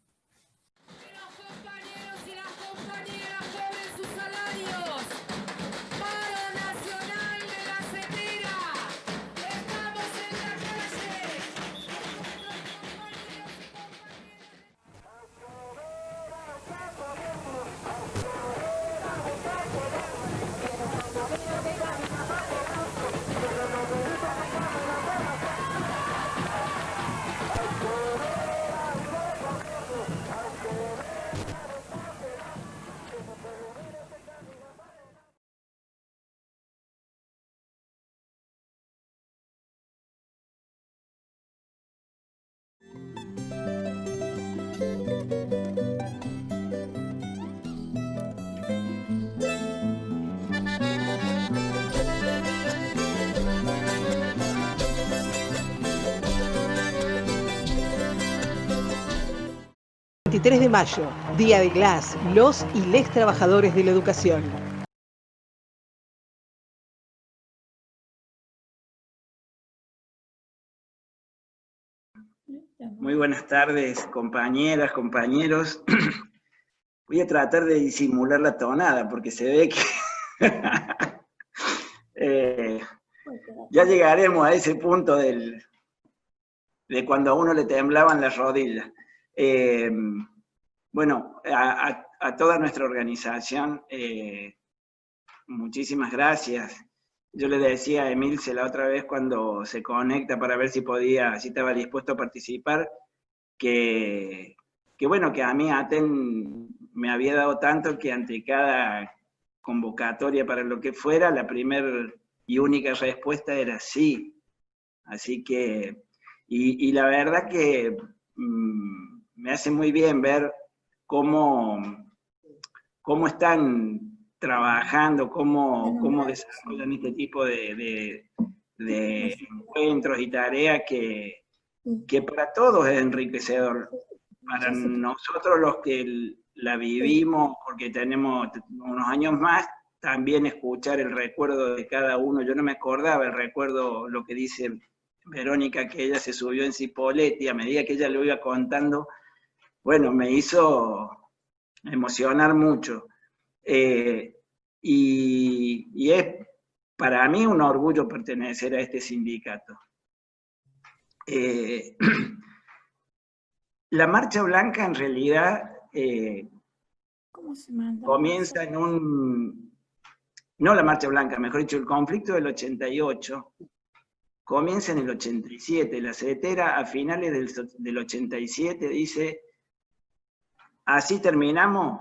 El 23 de mayo, Día de GLAS, los y les trabajadores de la educación. Muy buenas tardes, compañeras, compañeros. Voy a tratar de disimular la tonada, porque se ve que ya llegaremos a ese punto de cuando a uno le temblaban las rodillas. Bueno, a toda nuestra organización, muchísimas gracias. Yo le decía a Emilce la otra vez cuando se conecta para ver si estaba dispuesto a participar, que bueno, que a mí Aten me había dado tanto que ante cada convocatoria para lo que fuera, la primera y única respuesta era sí. Así que, y la verdad que me hace muy bien ver cómo están trabajando, cómo desarrollan este tipo de encuentros y tareas que para todos es enriquecedor. Para nosotros los que la vivimos, porque tenemos unos años más, también escuchar el recuerdo de cada uno. Yo no me acordaba el recuerdo, lo que dice Verónica, que ella se subió en Cipolletti, a medida que ella lo iba contando, bueno, me hizo emocionar mucho. Y es para mí un orgullo pertenecer a este sindicato. La Marcha Blanca en realidad comienza no la Marcha Blanca, mejor dicho, el conflicto del 88 comienza en el 87. La CETERA a finales del 87 dice: así terminamos,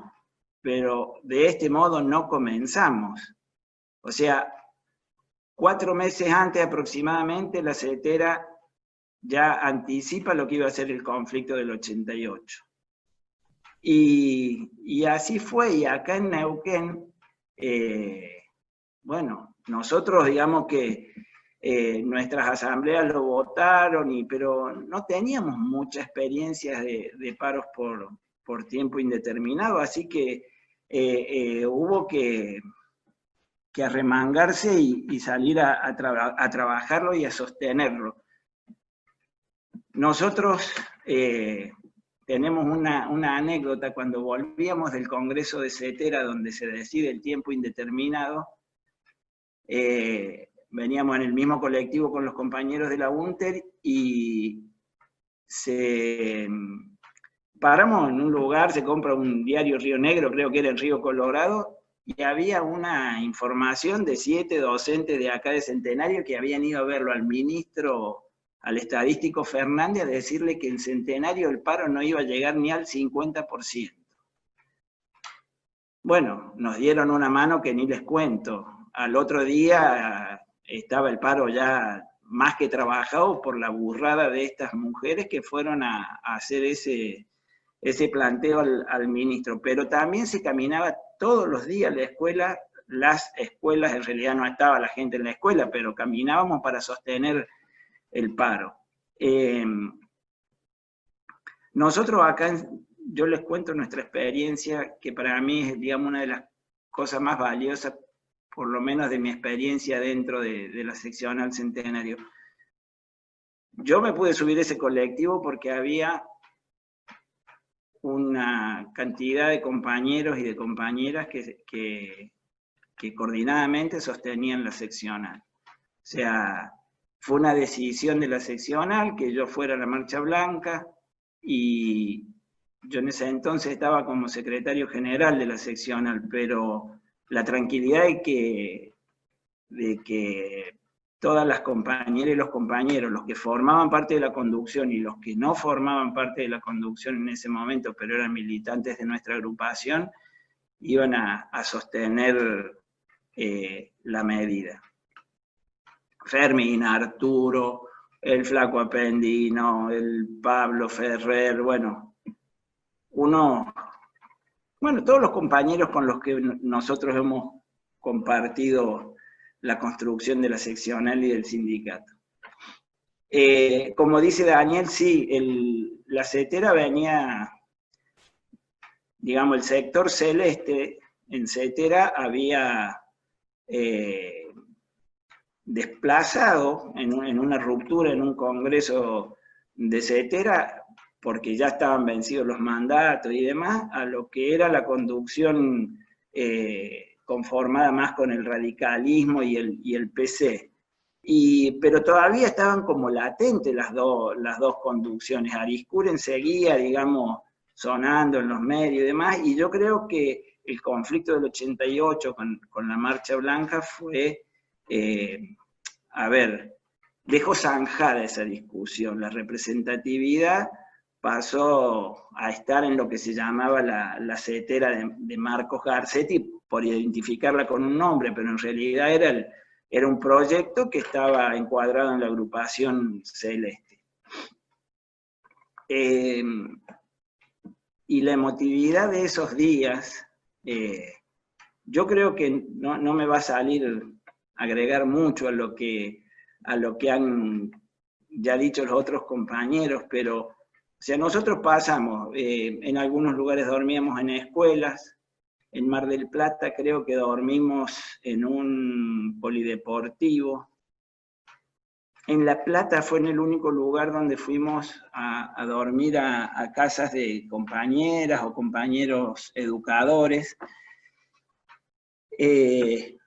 pero de este modo no comenzamos. O sea, 4 meses antes aproximadamente, la CETERA ya anticipa lo que iba a ser el conflicto del 88. Y así fue, y acá en Neuquén, bueno, nosotros digamos que nuestras asambleas lo votaron, pero no teníamos mucha experiencia de paros por tiempo indeterminado, así que hubo que arremangarse y salir a trabajarlo y a sostenerlo. Nosotros tenemos una anécdota. Cuando volvíamos del Congreso de CETERA, donde se decide el tiempo indeterminado, veníamos en el mismo colectivo con los compañeros de la UNTER y paramos en un lugar, se compra un diario Río Negro, creo que era en Río Colorado, y había una información de 7 docentes de acá de Centenario que habían ido a verlo al ministro, al estadístico Fernández, a decirle que en Centenario el paro no iba a llegar ni al 50%. Bueno, nos dieron una mano que ni les cuento. Al otro día estaba el paro ya más que trabajado por la burrada de estas mujeres que fueron a hacer ese planteo al ministro. Pero también se caminaba todos los días la escuela, las escuelas, en realidad no estaba la gente en la escuela, pero caminábamos para sostener el paro. Nosotros acá, yo les cuento nuestra experiencia, que para mí es, digamos, una de las cosas más valiosas, por lo menos de mi experiencia dentro de la seccional Centenario. Yo me pude subir ese colectivo porque había una cantidad de compañeros y de compañeras que coordinadamente sostenían la seccional. O sea, fue una decisión de la seccional que yo fuera a la Marcha Blanca, y yo en ese entonces estaba como secretario general de la seccional, pero la tranquilidad de que todas las compañeras y los compañeros, los que formaban parte de la conducción y los que no formaban parte de la conducción en ese momento, pero eran militantes de nuestra agrupación, iban a sostener la medida. Fermín, Arturo, el Flaco Apendino, el Pablo Ferrer, bueno, todos los compañeros con los que nosotros hemos compartido la construcción de la seccional y del sindicato. Como dice Daniel, sí, la CETERA venía, digamos, el sector celeste en CETERA había desplazado en una ruptura en un congreso de CETERA, porque ya estaban vencidos los mandatos y demás, a lo que era la conducción conformada más con el radicalismo y el PC. Pero todavía estaban como latentes las dos conducciones. Ariscuren seguía, digamos, sonando en los medios y demás, y yo creo que el conflicto del 88 con la Marcha Blanca fue, dejó zanjada esa discusión. La representatividad pasó a estar en lo que se llamaba la CETERA de Marcos Garcetti, por identificarla con un nombre, pero en realidad era un proyecto que estaba encuadrado en la agrupación celeste. Y la emotividad de esos días, yo creo que no me va a salir agregar mucho a lo que han ya dicho los otros compañeros, pero o sea, nosotros pasamos, en algunos lugares dormíamos en escuelas. En Mar del Plata creo que dormimos en un polideportivo. En La Plata fue en el único lugar donde fuimos a dormir a casas de compañeras o compañeros educadores.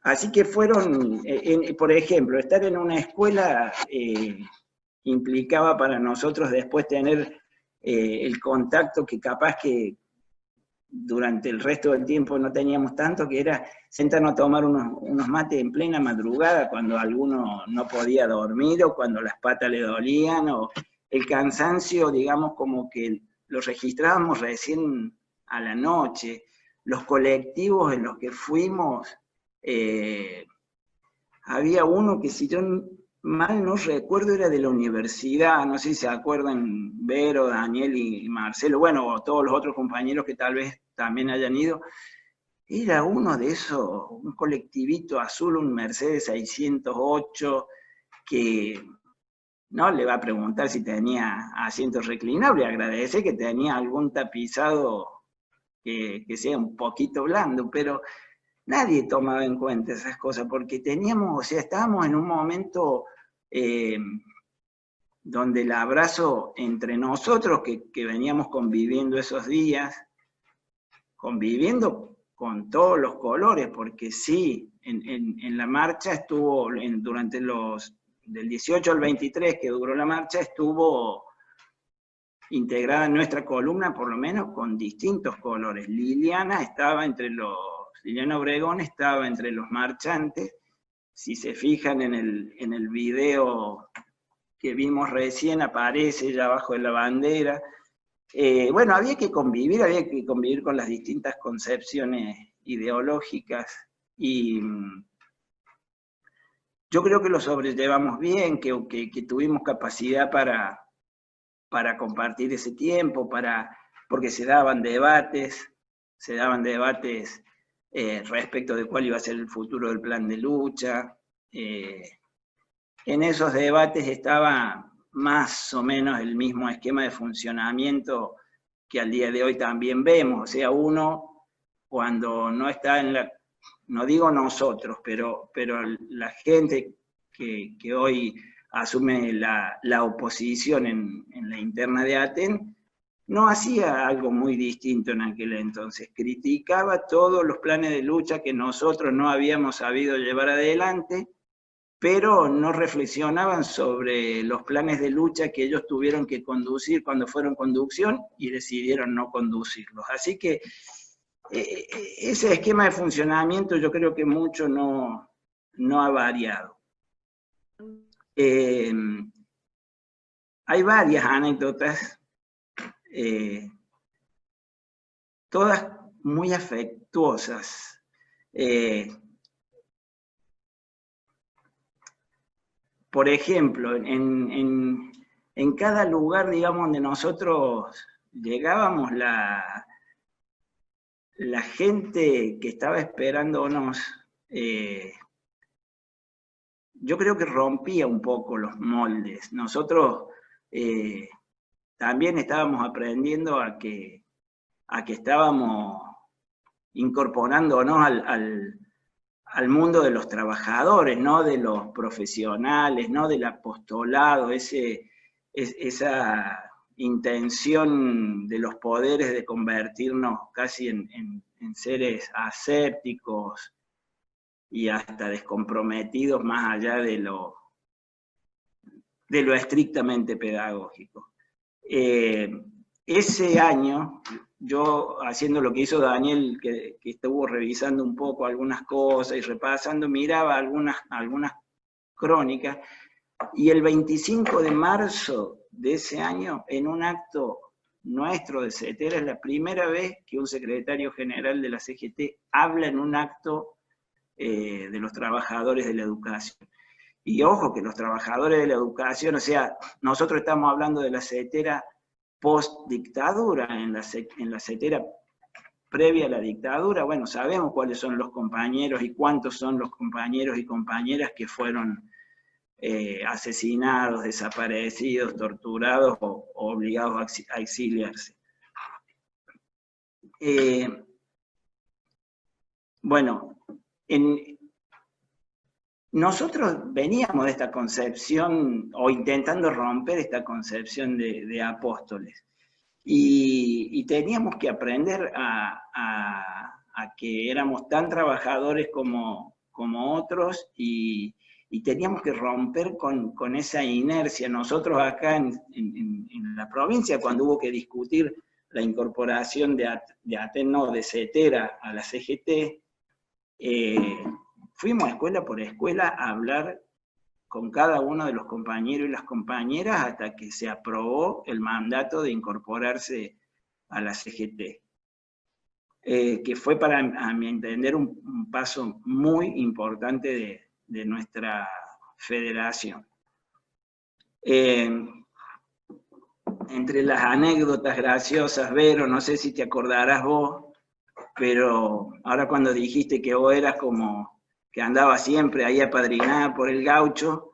Así que fueron, por ejemplo, estar en una escuela implicaba para nosotros después tener el contacto que capaz que durante el resto del tiempo no teníamos tanto, que era sentarnos a tomar unos mates en plena madrugada cuando alguno no podía dormir o cuando las patas le dolían, o el cansancio, digamos, como que lo registrábamos recién a la noche. Los colectivos en los que fuimos, había uno que si yo mal no recuerdo, era de la universidad, no sé si se acuerdan, Vero, Daniel y Marcelo, bueno, o todos los otros compañeros que tal vez también hayan ido. Era uno de esos, un colectivito azul, un Mercedes 608, que no le va a preguntar si tenía asientos reclinables, agradece que tenía algún tapizado que sea un poquito blando, pero nadie tomaba en cuenta esas cosas, porque teníamos, o sea, estábamos en un momento donde el abrazo entre nosotros, que veníamos conviviendo esos días, conviviendo con todos los colores, porque sí, en la marcha estuvo, durante del 18 al 23 que duró la marcha, estuvo integrada en nuestra columna, por lo menos, con distintos colores. Liliana Obregón estaba entre los marchantes. Si se fijan en el video que vimos recién, aparece ella abajo de la bandera. Bueno, había que convivir con las distintas concepciones ideológicas, y yo creo que lo sobrellevamos bien, que tuvimos capacidad para compartir ese tiempo, porque se daban debates respecto de cuál iba a ser el futuro del plan de lucha. En esos debates estaba más o menos el mismo esquema de funcionamiento que al día de hoy también vemos. O sea, uno, cuando no está no digo nosotros, pero la gente que hoy asume la oposición en la interna de ATEN, no hacía algo muy distinto en aquel entonces. Criticaba todos los planes de lucha que nosotros no habíamos sabido llevar adelante, pero no reflexionaban sobre los planes de lucha que ellos tuvieron que conducir cuando fueron conducción y decidieron no conducirlos. Así que ese esquema de funcionamiento yo creo que mucho no ha variado. Hay varias anécdotas, todas muy afectuosas. Por ejemplo, en cada lugar, digamos, donde nosotros llegábamos, la gente que estaba esperándonos, yo creo que rompía un poco los moldes. Nosotros también estábamos aprendiendo a que estábamos incorporándonos al mundo de los trabajadores, no de los profesionales, no del apostolado, esa intención de los poderes de convertirnos casi en seres asépticos y hasta descomprometidos más allá de lo estrictamente pedagógico. Ese año, yo haciendo lo que hizo Daniel, que estuvo revisando un poco algunas cosas y repasando, miraba algunas crónicas, y el 25 de marzo de ese año, en un acto nuestro de CETERA, es la primera vez que un secretario general de la CGT habla en un acto de los trabajadores de la educación. Y ojo que los trabajadores de la educación, o sea, nosotros estamos hablando de la CETERA post-dictadura, en la CETERA previa a la dictadura, bueno, sabemos cuáles son los compañeros y cuántos son los compañeros y compañeras que fueron asesinados, desaparecidos, torturados o obligados a exiliarse. Bueno, nosotros veníamos de esta concepción, o intentando romper esta concepción de apóstoles, y teníamos que aprender a que éramos tan trabajadores como otros, y teníamos que romper con esa inercia. Nosotros acá en la provincia, cuando hubo que discutir la incorporación de CETERA a la CGT, fuimos escuela por escuela a hablar con cada uno de los compañeros y las compañeras hasta que se aprobó el mandato de incorporarse a la CGT, que fue, a mi entender, un paso muy importante de nuestra federación. Entre las anécdotas graciosas, Vero, no sé si te acordarás vos, pero ahora cuando dijiste que vos eras como que andaba siempre ahí apadrinada por el gaucho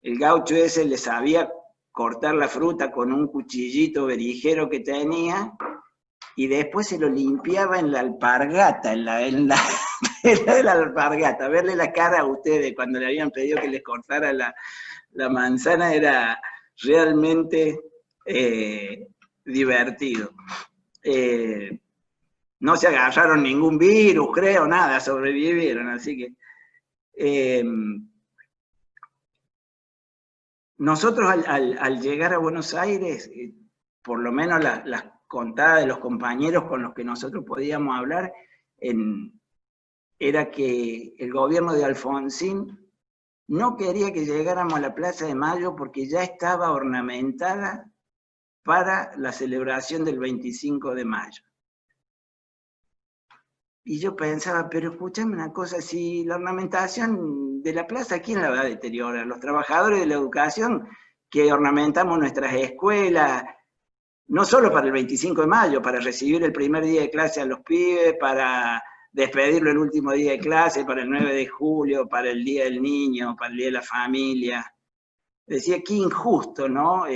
ese le sabía cortar la fruta con un cuchillito berijero que tenía, y después se lo limpiaba en la alpargata, en la alpargata. Verle la cara a ustedes cuando le habían pedido que les cortara la manzana era realmente divertido. No se agarraron ningún virus, creo, nada, sobrevivieron, así que... nosotros al llegar a Buenos Aires, por lo menos las contadas de los compañeros con los que nosotros podíamos hablar, era que el gobierno de Alfonsín no quería que llegáramos a la Plaza de Mayo porque ya estaba ornamentada para la celebración del 25 de mayo. Y yo pensaba, pero escúchame una cosa, si la ornamentación de la plaza, ¿quién la va a deteriorar? Los trabajadores de la educación que ornamentamos nuestras escuelas, no solo para el 25 de mayo, para recibir el primer día de clase a los pibes, para despedirlo el último día de clase, para el 9 de julio, para el Día del Niño, para el Día de la Familia. Decía, qué injusto, ¿no?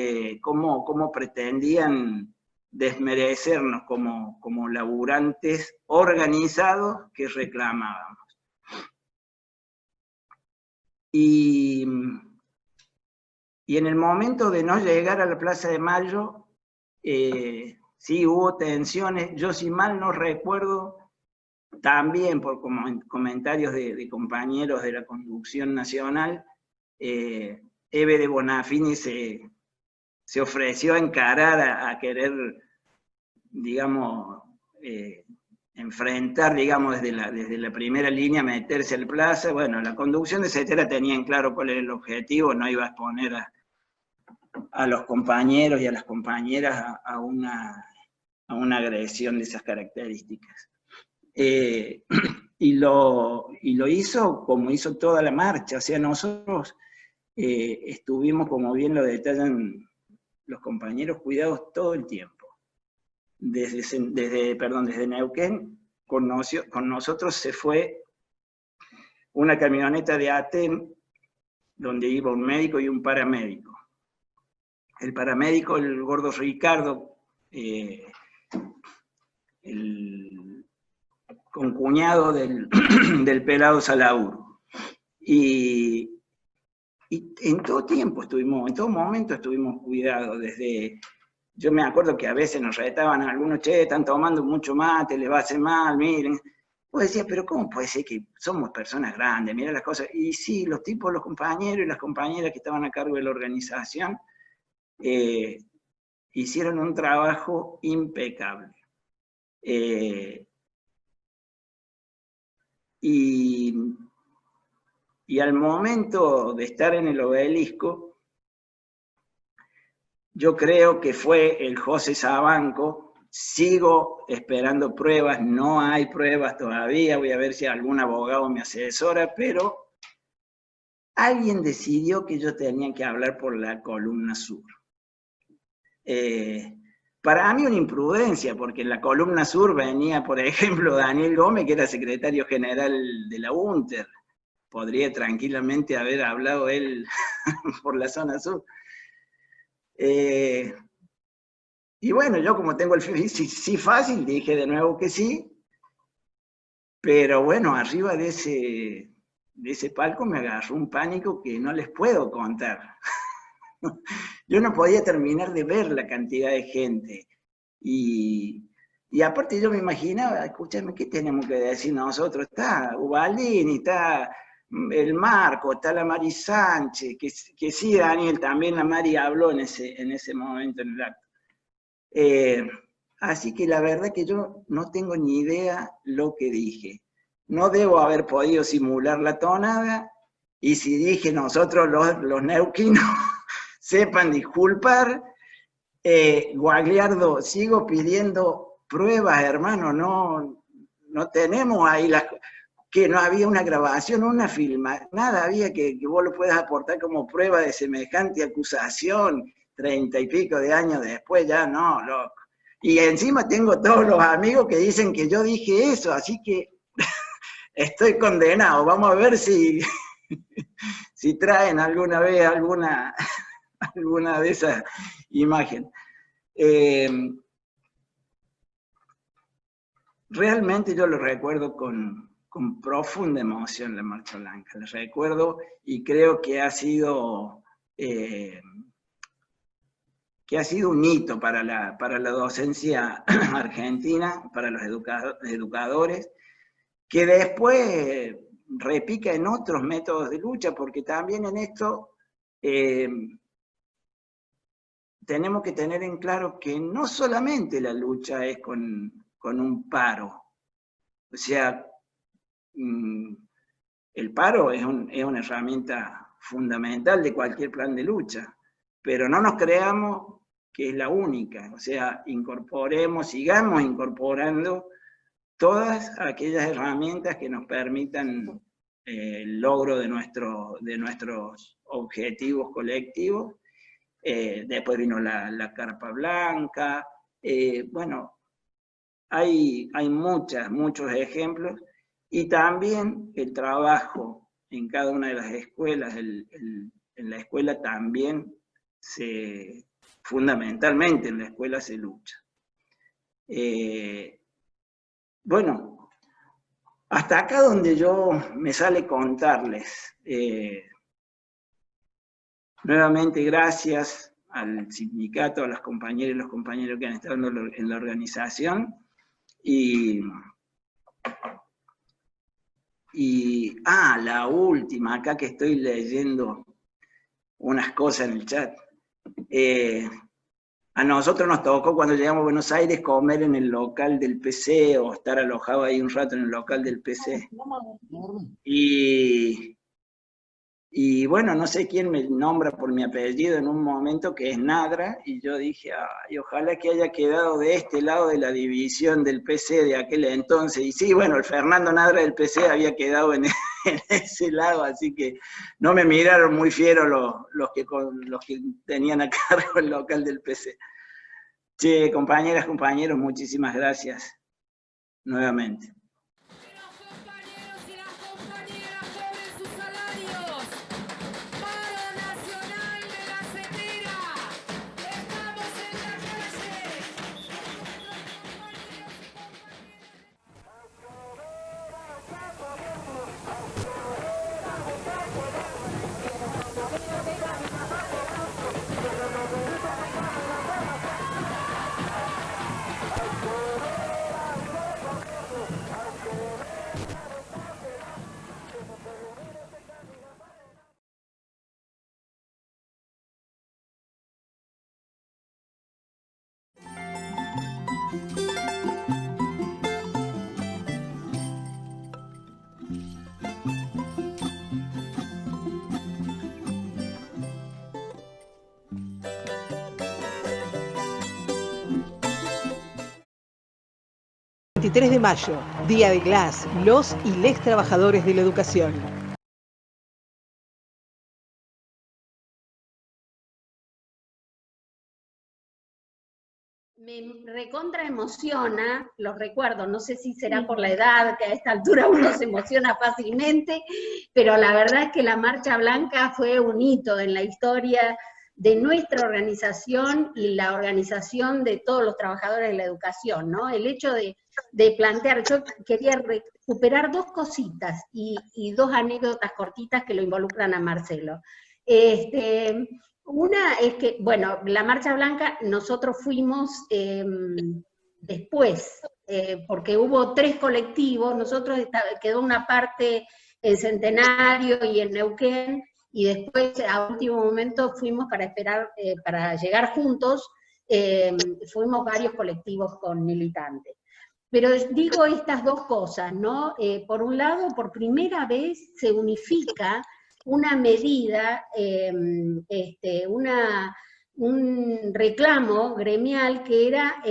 Cómo pretendían desmerecernos como laburantes organizados que reclamábamos. Y en el momento de no llegar a la Plaza de Mayo, sí hubo tensiones. Yo, si mal no recuerdo, también por comentarios de compañeros de la conducción nacional, Eve de Bonafini se ofreció a encarar, a querer, digamos, enfrentar, digamos, desde la primera línea, meterse al plaza. Bueno, la conducción de CETERA tenía en claro cuál era el objetivo, no iba a exponer a los compañeros y a las compañeras a una agresión de esas características. Y lo hizo como hizo toda la marcha, o sea, nosotros estuvimos, como bien lo detallan los compañeros, cuidados todo el tiempo. Desde Neuquén, con nosotros se fue una camioneta de ATEN, donde iba un médico y un paramédico. El paramédico, el gordo Ricardo, el concuñado del pelado Salauro. Y en todo tiempo en todo momento estuvimos cuidados, yo me acuerdo que a veces nos retaban algunos, che, están tomando mucho mate, les va a hacer mal, miren. Pues decía, pero ¿cómo puede ser que somos personas grandes? Mira las cosas. Y sí, los compañeros y las compañeras que estaban a cargo de la organización, hicieron un trabajo impecable. Y al momento de estar en el obelisco, yo creo que fue el José Sabanco. Sigo esperando pruebas, no hay pruebas todavía, voy a ver si algún abogado me asesora, pero alguien decidió que yo tenía que hablar por la columna sur. Para mí una imprudencia, porque en la columna sur venía, por ejemplo, Daniel Gómez, que era secretario general de la UNTER. Podría tranquilamente haber hablado él por la zona sur. Y bueno, yo como tengo el sí fácil, dije de nuevo que sí, pero bueno, arriba de ese palco me agarró un pánico que no les puedo contar. Yo no podía terminar de ver la cantidad de gente. Y aparte yo me imaginaba, escúchame, ¿qué tenemos que decir nosotros? Está Ubaldini, está el Marco, está la Mari Sánchez, que sí, Daniel, también la Mari habló en ese momento en el acto. Así que la verdad que yo no tengo ni idea lo que dije. No debo haber podido simular la tonada, y si dije nosotros los neuquinos, sepan disculpar. Guagliardo, sigo pidiendo pruebas, hermano, no tenemos ahí que no había una grabación, una filma, nada había que vos lo puedas aportar como prueba de semejante acusación, 30 y pico de años después, ya no, loco. Y encima tengo todos los amigos que dicen que yo dije eso, así que estoy condenado. Vamos a ver si, si traen alguna vez alguna de esas imágenes. Realmente yo lo recuerdo con profunda emoción la Marcha Blanca. La recuerdo y creo que ha sido un hito para la docencia argentina, para los educadores, que después repica en otros métodos de lucha, porque también en esto tenemos que tener en claro que no solamente la lucha es con un paro. O sea, el paro es una herramienta fundamental de cualquier plan de lucha, pero no nos creamos que es la única. O sea, sigamos incorporando todas aquellas herramientas que nos permitan el logro de nuestros objetivos colectivos. Después vino la Carpa Blanca, bueno, hay muchos ejemplos, y también el trabajo en cada una de las escuelas, en la escuela también, fundamentalmente en la escuela se lucha. Bueno, hasta acá donde me sale contarles. Nuevamente gracias al sindicato, a las compañeras y los compañeros que han estado en la organización, la última, acá que estoy leyendo unas cosas en el chat. A nosotros nos tocó cuando llegamos a Buenos Aires comer en el local del PC, o estar alojado ahí un rato en el local del PC. Y bueno, no sé quién me nombra por mi apellido en un momento, que es Nadra, y yo dije, ay, ojalá que haya quedado de este lado de la división del PC de aquel entonces. Y sí, bueno, el Fernando Nadra del PC había quedado en ese lado, así que no me miraron muy fiero los que tenían a cargo el local del PC. Che, compañeras, compañeros, muchísimas gracias nuevamente. El 23 de mayo, Día de Glass, los y les trabajadores de la educación. Me recontra emociona, los recuerdo, no sé si será por la edad, que a esta altura uno se emociona fácilmente, pero la verdad es que la Marcha Blanca fue un hito en la historia de nuestra organización y la organización de todos los trabajadores de la educación, ¿no? El hecho de plantear, yo quería recuperar dos cositas y dos anécdotas cortitas que lo involucran a Marcelo. Una es que, bueno, la Marcha Blanca nosotros fuimos después, porque hubo 3 colectivos, nosotros quedó una parte en Centenario y en Neuquén, y después a último momento fuimos para esperar, para llegar juntos, fuimos varios colectivos con militantes. Pero digo estas dos cosas, ¿no? Por un lado, por primera vez se unifica una medida, reclamo gremial que era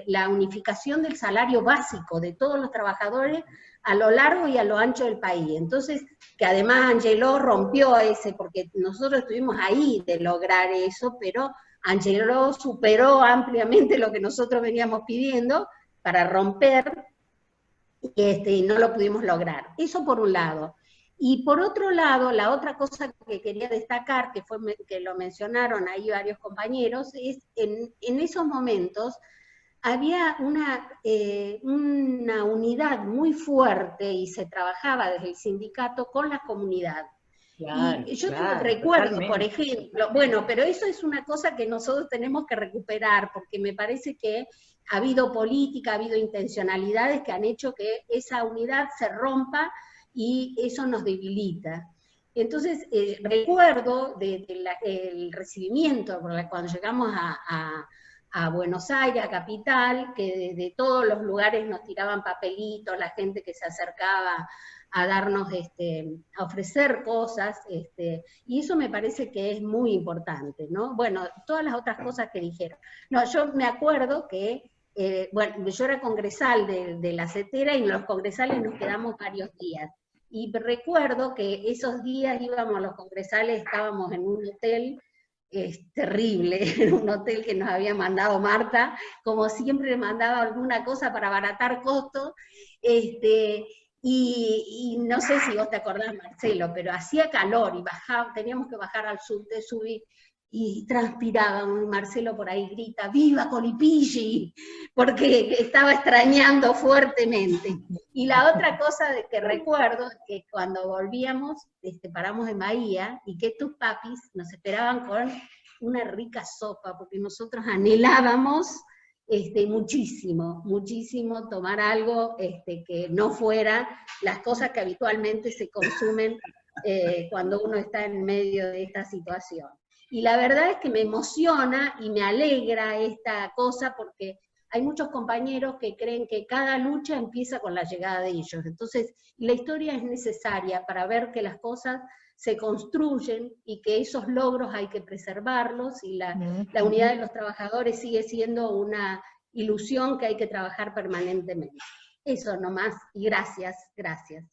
la unificación del salario básico de todos los trabajadores a lo largo y a lo ancho del país. Entonces, que además Angeló rompió ese, porque nosotros estuvimos ahí de lograr eso, pero Angeló superó ampliamente lo que nosotros veníamos pidiendo para romper, y no lo pudimos lograr. Eso por un lado. Y por otro lado, la otra cosa que quería destacar, que lo mencionaron ahí varios compañeros, es en esos momentos había una unidad muy fuerte y se trabajaba desde el sindicato con la comunidad. Claro, y yo recuerdo, totalmente. Por ejemplo, bueno, pero eso es una cosa que nosotros tenemos que recuperar, porque me parece que ha habido política, ha habido intencionalidades que han hecho que esa unidad se rompa y eso nos debilita. Entonces, recuerdo el recibimiento, cuando llegamos a Buenos Aires, a Capital, que de todos los lugares nos tiraban papelitos, la gente que se acercaba a darnos, a ofrecer cosas, y eso me parece que es muy importante, ¿no? Bueno, todas las otras cosas que dijeron. No, yo me acuerdo que, bueno, yo era congresal de la CETERA, y en los congresales nos quedamos varios días. Y recuerdo que esos días íbamos, los congresales, estábamos en un hotel terrible, en un hotel que nos había mandado Marta, como siempre mandaba alguna cosa para abaratar costos, y no sé si vos te acordás, Marcelo, pero hacía calor y teníamos que bajar al subte, subir, y transpiraba. Marcelo por ahí grita, ¡viva Colipigi! Porque estaba extrañando fuertemente. Y la otra cosa de que recuerdo es que cuando volvíamos, paramos en Bahía, y que tus papis nos esperaban con una rica sopa, porque nosotros anhelábamos muchísimo, muchísimo tomar algo que no fuera las cosas que habitualmente se consumen cuando uno está en medio de esta situación. Y la verdad es que me emociona y me alegra esta cosa, porque hay muchos compañeros que creen que cada lucha empieza con la llegada de ellos. Entonces, la historia es necesaria para ver que las cosas se construyen y que esos logros hay que preservarlos, y la unidad de los trabajadores sigue siendo una ilusión que hay que trabajar permanentemente. Eso nomás, y gracias, gracias.